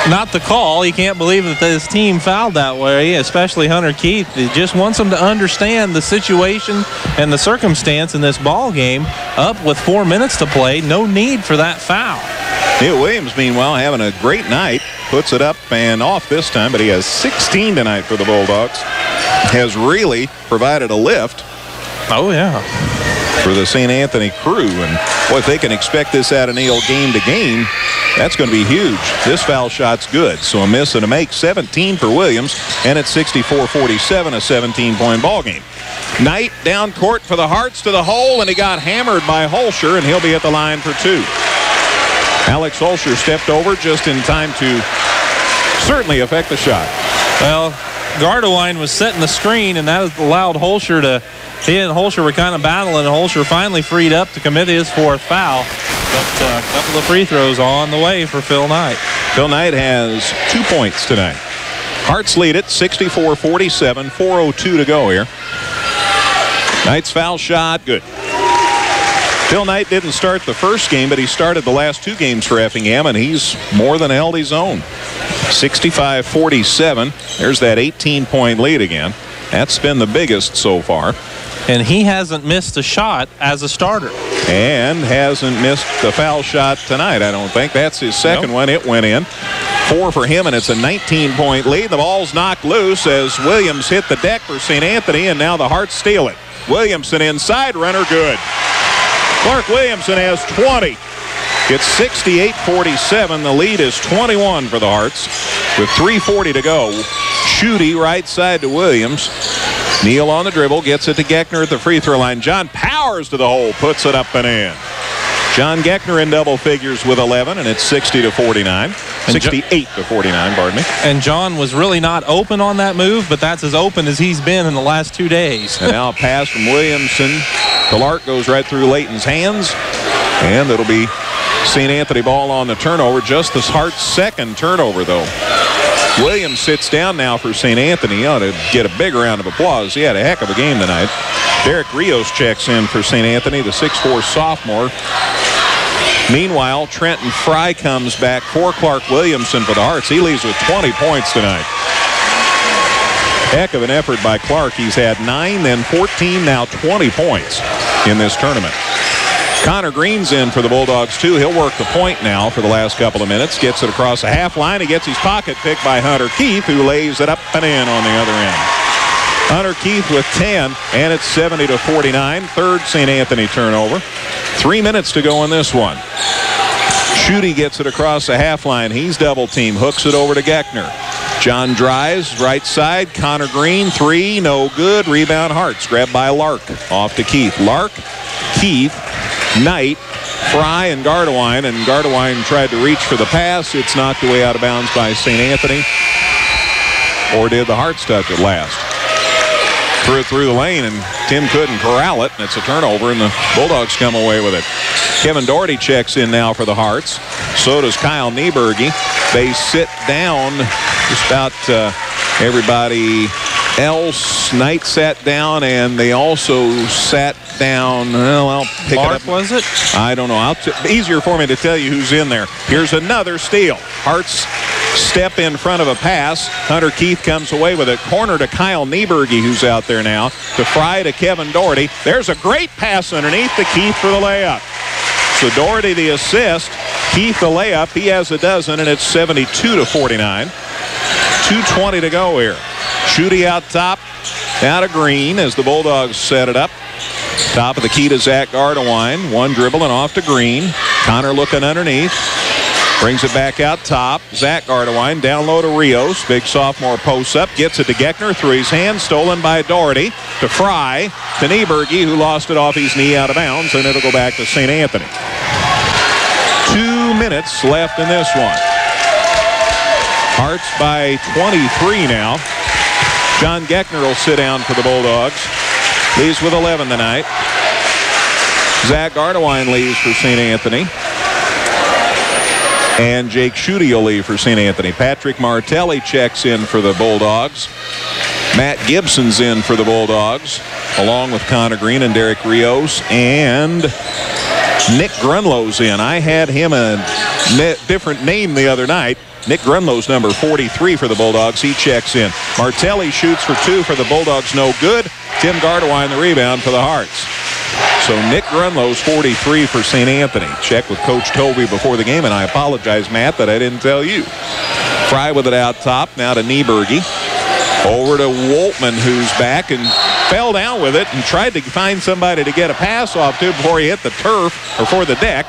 Not the call. He can't believe that his team fouled that way, especially Hunter Keith. He just wants him to understand the situation and the circumstance in this ball game. Up with 4 minutes to play. No need for that foul. Neil Williams, meanwhile, having a great night. Puts it up and off this time, but he has 16 tonight for the Bulldogs. Has really provided a lift. Oh, yeah. For the St. Anthony crew. And, boy, if they can expect this out of Neil game to game, that's going to be huge. This foul shot's good. So a miss and a make. 17 for Williams. And it's 64-47, a 17-point ball game. Knight down court for the Hearts to the hole, and he got hammered by Holscher, and he'll be at the line for 2. Alex Holscher stepped over just in time to certainly affect the shot. Well, Gardewine was setting the screen, and that allowed Holscher to... He and Holscher were kind of battling, and Holscher finally freed up to commit his 4th foul. But a couple of free throws on the way for Phil Knight. Phil Knight has 2 points tonight. Hearts lead it 64-47, 4:02 to go here. Knight's foul shot, good. Phil Knight didn't start the first game, but he started the last 2 games for Effingham, and he's more than held his own. 65-47. There's that 18-point lead again. That's been the biggest so far. and he hasn't missed a shot as a starter. And hasn't missed the foul shot tonight, I don't think. That's his second one. It went in. 4 for him, and it's a 19-point lead. The ball's knocked loose as Williams hit the deck for St. Anthony, and now the Hearts steal it. Williamson inside, runner good. Clark Williamson has 20. It's 68-47. The lead is 21 for the Hearts with 3:40 to go. Schutte right side to Williams. Neal on the dribble, gets it to Geckner at the free throw line. John powers to the hole, puts it up and in. John Geckner in double figures with 11, and it's 60-49. 68-49, pardon me. And John was really not open on that move, but that's as open as he's been in the last 2 days. And now a pass from Williamson to Lark goes right through Layton's hands, and it'll be St. Anthony ball on the turnover. Just the Hearts' second turnover, though. Williams sits down now for St. Anthony. He ought to get a big round of applause. He had a heck of a game tonight. Derek Rios checks in for St. Anthony, the 6'4 sophomore. Meanwhile, Trenton Fry comes back for Clark Williamson for the Hearts. He leaves with 20 points tonight. Heck of an effort by Clark. He's had 9, then 14, now 20 points in this tournament. Connor Green's in for the Bulldogs, too. He'll work the point now for the last couple of minutes. Gets it across the half line. He gets his pocket picked by Hunter Keith, who lays it up and in on the other end. Hunter Keith with 10, and it's 70-49. Third St. Anthony turnover. 3 minutes to go in this one. Schutte gets it across the half line. He's double team. Hooks it over to Geckner. John drives, right side. Connor Green, 3, no good. Rebound Hearts. Grabbed by Lark. Off to Keith. Lark, Keith, Knight, Fry, and Gardewine. And Gardewine tried to reach for the pass. It's knocked away out of bounds by St. Anthony. Or did the Hearts touch it last? Threw it through the lane, and Tim couldn't corral it, and it's a turnover, and the Bulldogs come away with it. Kevin Doherty checks in now for the Hearts. So does Kyle Nieberge. They sit down just about everybody else. Knight sat down, and they also sat down. Well, I'll pick Mark, it up. was it? I don't know. Easier for me to tell you who's in there. Here's another steal. Hearts step in front of a pass. Hunter Keith comes away with it. Corner to Kyle Nieberge, who's out there now. To Fry to Kevin Doherty. There's a great pass underneath to Keith for the layup. So Doherty the assist. Keith the layup. He has a dozen, and it's 72-49. 2:20 to go here. Schutte out top. Out of Green as the Bulldogs set it up. Top of the key to Zach Gardewine. One dribble and off to Green. Connor looking underneath. Brings it back out top. Zach Gardewine down low to Rios. Big sophomore posts up. Gets it to Geckner through his hand. Stolen by Doherty. To Fry. To Nieberge, who lost it off his knee out of bounds. And it'll go back to St. Anthony. 2 minutes left in this one. Hearts by 23 now. John Geckner will sit down for the Bulldogs. Leaves with 11 tonight. Zach Gardewine leaves for St. Anthony. And Jake Schutte will leave for St. Anthony. Patrick Martelli checks in for the Bulldogs. Matt Gibson's in for the Bulldogs, along with Connor Green and Derek Rios. And Nick Grunlow's in. I had him a different name the other night. Nick Grunlow's number 43 for the Bulldogs. He checks in. Martelli shoots for 2 for the Bulldogs. No good. Tim Gardewine the rebound for the Hearts. So Nick Grunlow's 43 for St. Anthony. Check with Coach Toby before the game, and I apologize, Matt, that I didn't tell you. Fry with it out top. Now to Nieberge. Over to Woltman, who's back and fell down with it and tried to find somebody to get a pass off to before he hit the turf or for the deck,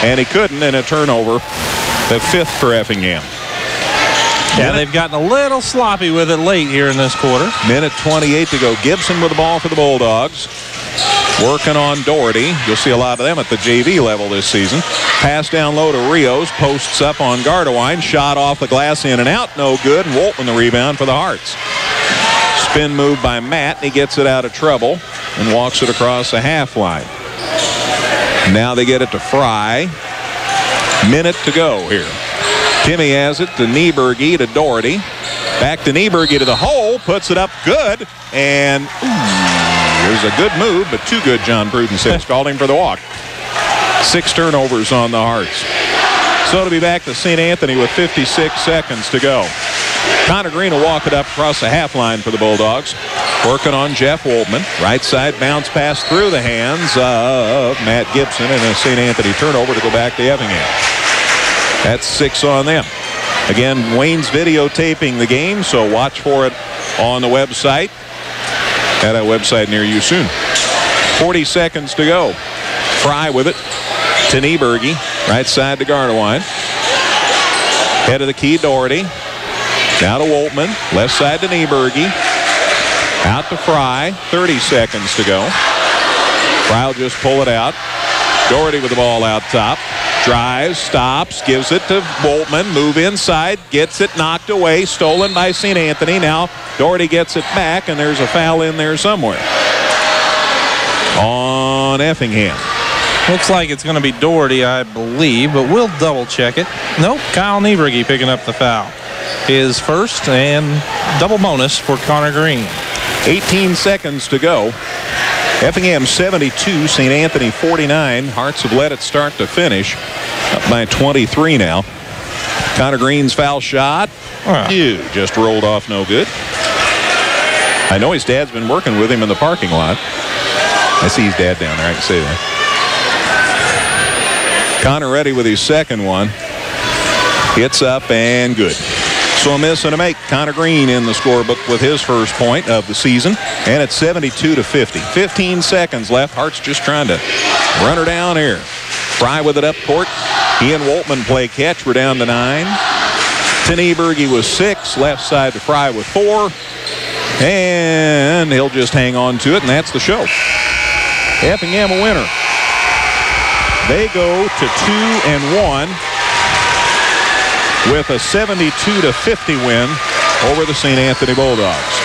and he couldn't, and a turnover. The 5th for Effingham. Yeah, they've gotten a little sloppy with it late here in this quarter. Minute 28 to go. Gibson with the ball for the Bulldogs. Working on Doherty. You'll see a lot of them at the JV level this season. Pass down low to Rios. Posts up on Gardewine. Shot off the glass in and out. No good. And Woltman the rebound for the Hearts. Spin move by Matt. And he gets it out of trouble and walks it across the half line. Now they get it to Fry. Minute to go here. Timmy has it to Nieberge to Doherty. Back to Nieberge to the hole. Puts it up good. And there's a good move, but too good, John Pruden says. Called him for the walk. 6 turnovers on the Hearts. So to be back to St. Anthony with 56 seconds to go. Connor Green will walk it up across the half line for the Bulldogs. Working on Jeff Woltman. Right side bounce pass through the hands of Matt Gibson, and a St. Anthony turnover to go back to Effingham. That's 6 on them. Again, Wayne's videotaping the game, so watch for it on the website. At a website near you soon. 40 seconds to go. Fry with it to Nieberge. Right side to Gardewine. Head of the key, Doherty. Now to Woltman. Left side to Nieberge. Out to Fry. 30 seconds to go. Fry will just pull it out. Doherty with the ball out top. Drives, stops, gives it to Woltman. Move inside, gets it knocked away. Stolen by St. Anthony. Now Doherty gets it back, and there's a foul in there somewhere on Effingham. Looks like it's going to be Doherty, I believe, but we'll double check it. Nope, Kyle Nieberge picking up the foul. His first and double bonus for Connor Green. 18 seconds to go. Effingham 72, St. Anthony 49. Hearts have let it start to finish. Up by 23 now. Connor Green's foul shot. Just rolled off, no good. I know his dad's been working with him in the parking lot. I see his dad down there, I can say that. Connor ready with his second one. It's up and good. So a miss and a make. Connor Green in the scorebook with his first point of the season. And it's 72-50. 15 seconds left. Hart's just trying to run her down here. Fry with it up court. He and Woltman play catch. We're down to 9. Nieberge with 6. Left side to Fry with 4. And he'll just hang on to it, and that's the show. Effingham a winner. They go to 2-1 with a 72-50 win over the St. Anthony Bulldogs.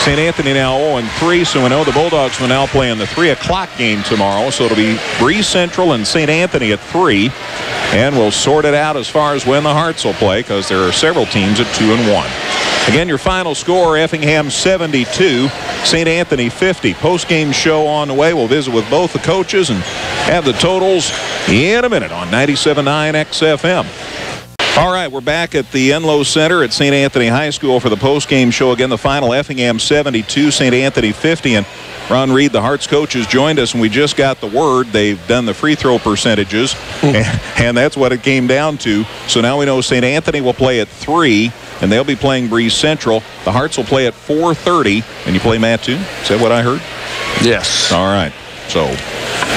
St. Anthony now 0-3, so we know the Bulldogs will now play in the 3 o'clock game tomorrow. So it'll be Breeze Central and St. Anthony at 3. And we'll sort it out as far as when the Hearts will play, because there are several teams at 2-1. Again, your final score, Effingham 72, St. Anthony 50. Post-game show on the way. We'll visit with both the coaches and have the totals in a minute on 97.9 XFM. All right, we're back at the Enlow Center at St. Anthony High School for the post-game show. Again, the final, Effingham 72, St. Anthony 50. And Ron Reed, the Hearts coach, has joined us, and we just got the word. They've done the free throw percentages, and that's what it came down to. So now we know St. Anthony will play at 3, and they'll be playing Breeze Central. The Hearts will play at 4:30, and you play Mattoon? Is that what I heard? Yes. All right. So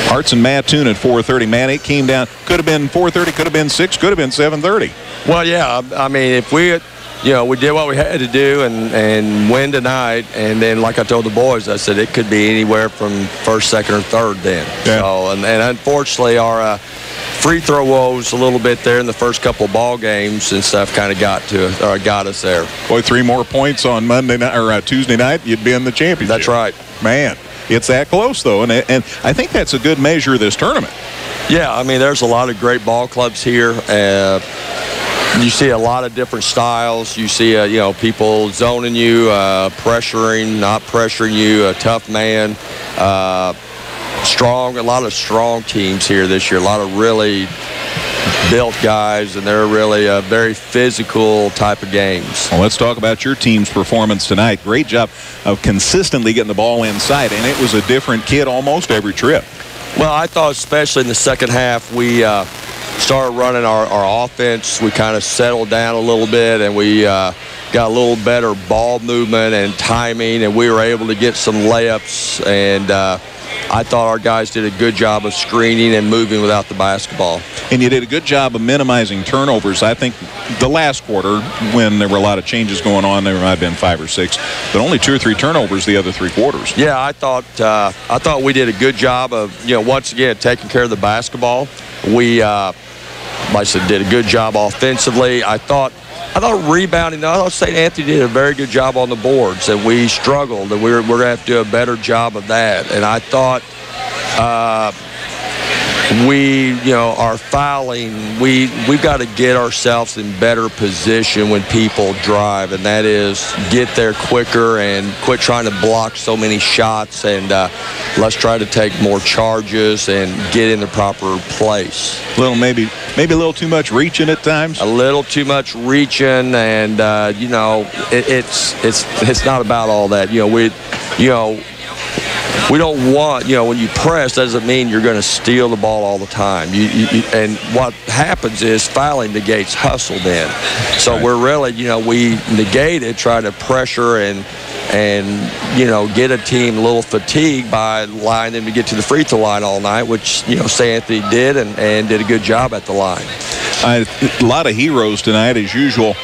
Hearts and Mattoon at 4:30. Man, it came down. Could have been 4:30, could have been 6, could have been 7:30. Well, yeah. I mean, if we did what we had to do and win tonight, and then like I told the boys, I said it could be anywhere from first, second, or third then. Yeah. So, and unfortunately, our free throw woes a little bit there in the first couple of ball games and stuff kind of got us there. Boy, 3 more points on Monday night or Tuesday night, you'd be in the championship. That's right. Man, it's that close though, and I think that's a good measure of this tournament. Yeah, I mean, there's a lot of great ball clubs here. You see a lot of different styles. You see, people zoning you, pressuring, not pressuring you, a tough man. A lot of strong teams here this year. A lot of really built guys, and they're really a very physical type of games. Well, let's talk about your team's performance tonight. Great job of consistently getting the ball inside, and it was a different kid almost every trip. Well, I thought especially in the second half, we started running our offense. We kind of settled down a little bit, and we got a little better ball movement and timing, and we were able to get some layups. And I thought our guys did a good job of screening and moving without the basketball. And you did a good job of minimizing turnovers. I think the last quarter, when there were a lot of changes going on, there might have been 5 or 6, but only 2 or 3 turnovers the other 3 quarters. Yeah, I thought we did a good job of, once again, taking care of the basketball. We, like I said, did a good job offensively. I thought rebounding. I thought St. Anthony did a very good job on the boards, and we struggled, and we're going to have to do a better job of that. And I thought our fouling, we've got to get ourselves in better position when people drive, and that is get there quicker and quit trying to block so many shots, and let's try to take more charges and get in the proper place. Maybe a little too much reaching at times. A little too much reaching, and it's not about all that. we don't want, when you press, doesn't mean you're going to steal the ball all the time. And what happens is fouling negates hustle then. So we're really, we negate it, try to pressure and get a team a little fatigued by allowing them to get to the free throw line all night, which, St. Anthony did and did a good job at the line. A lot of heroes tonight, as usual.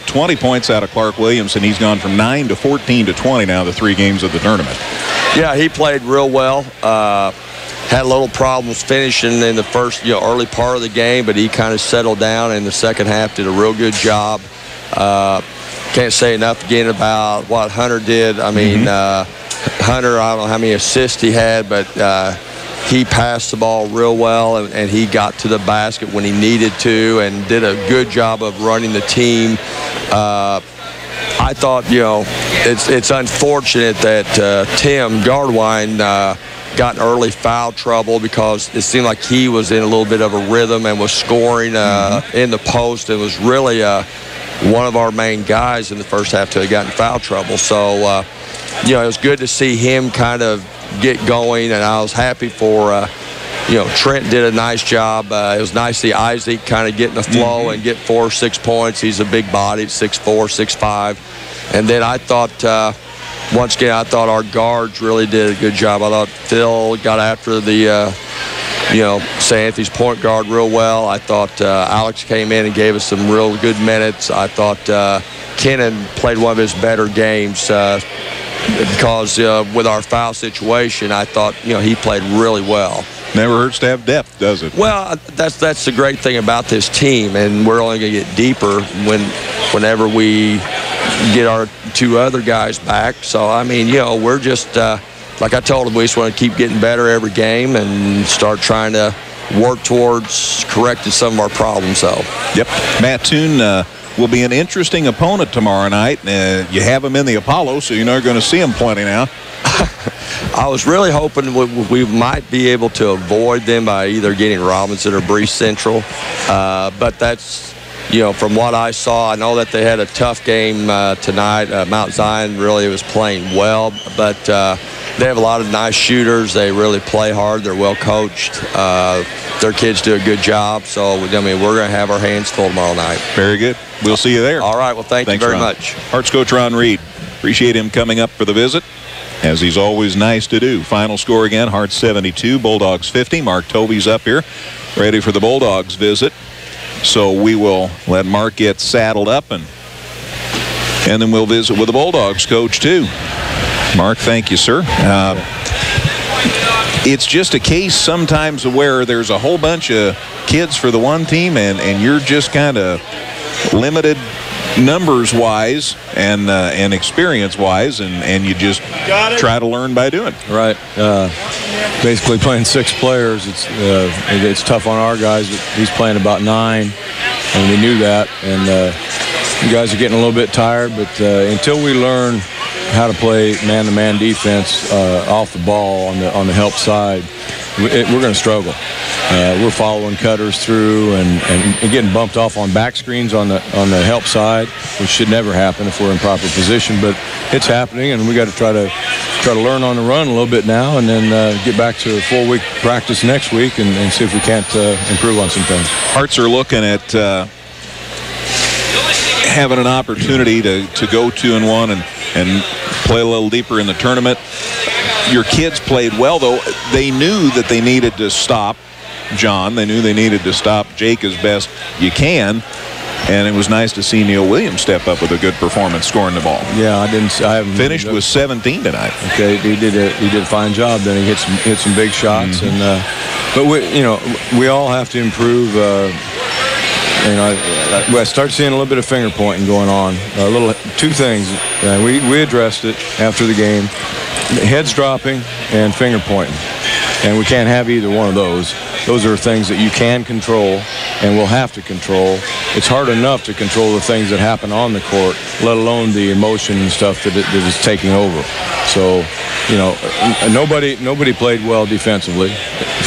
20 points out of Clark Williamson. He's gone from 9 to 14 to 20 now, the 3 games of the tournament. Yeah, he played real well. Had a little problems finishing in the first, early part of the game, but he kind of settled down in the second half, did a real good job. Can't say enough again about what Hunter did. I mean, Hunter, I don't know how many assists he had, but he passed the ball real well, and he got to the basket when he needed to and did a good job of running the team. I thought, it's unfortunate that Tim Gardwine got in early foul trouble because it seemed like he was in a little bit of a rhythm and was scoring in the post and was really one of our main guys in the first half till he got in foul trouble. So, it was good to see him kind of get going, and I was happy for, Trent did a nice job. It was nice to see Isaac kind of get in the flow and get 4 or 6 points. He's a big body, 6'4", 6'5". And then I thought, once again, our guards really did a good job. I thought Phil got after the, St. Anthony's point guard real well. I thought Alex came in and gave us some real good minutes. I thought Kennan played one of his better games because with our foul situation, I thought, he played really well. Never hurts to have depth, does it? Well, that's the great thing about this team, and we're only going to get deeper whenever we get our 2 other guys back. So, I mean, we're just, like I told them, we just want to keep getting better every game and start trying to work towards correcting some of our problems. So, yep. Mattoon will be an interesting opponent tomorrow night. You have him in the Apollo, so you're not going to see him plenty now. I was really hoping we might be able to avoid them by either getting Robinson or Breese Central. But that's, from what I saw, I know that they had a tough game tonight. Mount Zion really was playing well, but they have a lot of nice shooters. They really play hard. They're well coached. Their kids do a good job. So, we're going to have our hands full tomorrow night. Very good. We'll see you there. All right. Well, thanks you very Ron. much. Hearts coach Ron Reed. Appreciate him coming up for the visit, as he's always nice to do. Final score again, Hearts 72, Bulldogs 50. Mark Toby's up here, ready for the Bulldogs visit. So we will let Mark get saddled up, and then we'll visit with the Bulldogs coach too. Mark, thank you, sir. It's just a case sometimes where there's a whole bunch of kids for the one team, and you're just kind of limited numbers-wise and experience-wise, and you just try to learn by doing. Right. Basically playing 6 players, it's tough on our guys. He's playing about 9, and we knew that. And you guys are getting a little bit tired, but until we learn how to play man-to-man defense off the ball on the help side, we're going to struggle. We're following cutters through and getting bumped off on back screens on the help side, which should never happen if we're in proper position, but it's happening, and we got to try to learn on the run a little bit now, and then get back to a full week practice next week and see if we can't improve on some things. Hearts are looking at having an opportunity to go 2-1 and play a little deeper in the tournament. Your kids played well, though. They knew that they needed to stop John. They knew they needed to stop Jake as best you can. And it was nice to see Neil Williams step up with a good performance, scoring the ball. Yeah, I haven't finished with 17 tonight. Okay, he did a fine job. Then he hit some big shots, and but we all have to improve. I start seeing a little bit of finger pointing going on. Two things. We addressed it after the game: heads dropping and finger pointing, and we can't have either one of those. Those are things that you can control and will have to control. It's hard enough to control the things that happen on the court, let alone the emotion and stuff that is taking over. So, nobody played well defensively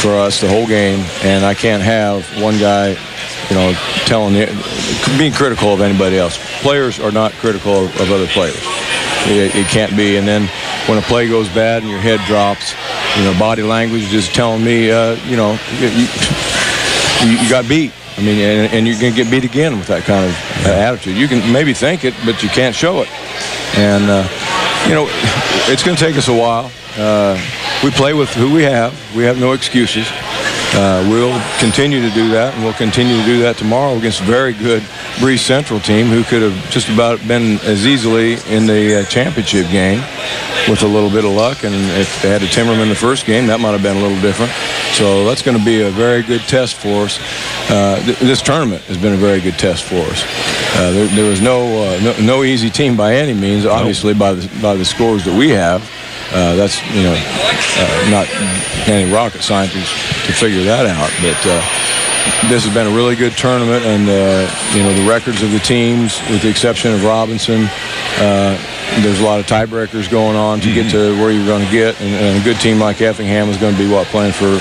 for us the whole game, and I can't have one guy, being critical of anybody else. Players are not critical of other players. It can't be. And then when a play goes bad and your head drops, body language just telling me, you got beat. I mean, and you're going to get beat again with that kind of attitude. You can maybe think it, but you can't show it. And, it's going to take us a while. We play with who we have. We have no excuses. We'll continue to do that, and we'll continue to do that tomorrow against a very good Breeze Central team who could have just about been as easily in the championship game with a little bit of luck. And if they had a Timmerman in the first game, that might have been a little different. So that's going to be a very good test for us. This tournament has been a very good test for us. There was no easy team by any means, obviously, by the scores that we have. That's, not any rocket scientist to figure that out. But this has been a really good tournament, and, the records of the teams, with the exception of Robinson, there's a lot of tiebreakers going on to get to where you're going to get. And a good team like Effingham is going to be, playing for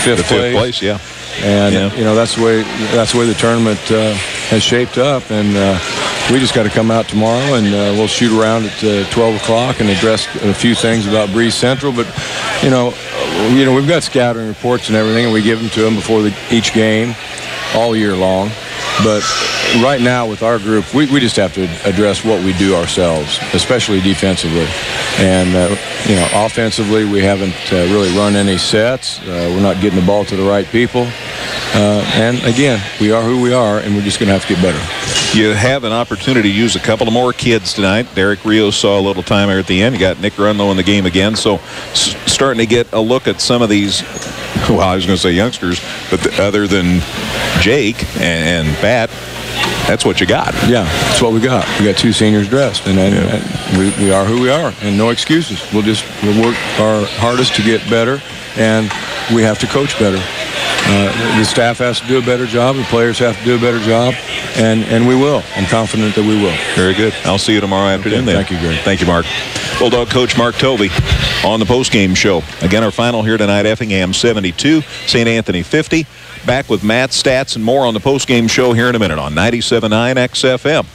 fifth place? Yeah. And, that's the way the tournament has shaped up. And we just got to come out tomorrow, and we'll shoot around at 12 o'clock and address a few things about Breeze Central. But, we've got scouting reports and everything, and we give them to them before each game all year long. But right now with our group, we just have to address what we do ourselves, especially defensively. And, offensively, we haven't really run any sets. We're not getting the ball to the right people. And, again, we are who we are, and we're just going to have to get better. You have an opportunity to use a couple of more kids tonight. Derek Rios saw a little time here at the end. You got Nick Grunlow in the game again. So starting to get a look at some of these, well, I was going to say youngsters, but other than Jake and Pat, that's what you got. Yeah, that's what we got. We got two seniors dressed, and we are who we are, and no excuses. We'll work our hardest to get better, and we have to coach better. The staff has to do a better job. The players have to do a better job, and we will. I'm confident that we will. Very good. I'll see you tomorrow afternoon then. Thank you, Greg. Thank you, Mark. Bulldog coach Mark Tovey on the postgame show. Again, our final here tonight, Effingham 72, St. Anthony 50. Back with Matt's stats and more on the postgame show here in a minute on 97.9 XFM.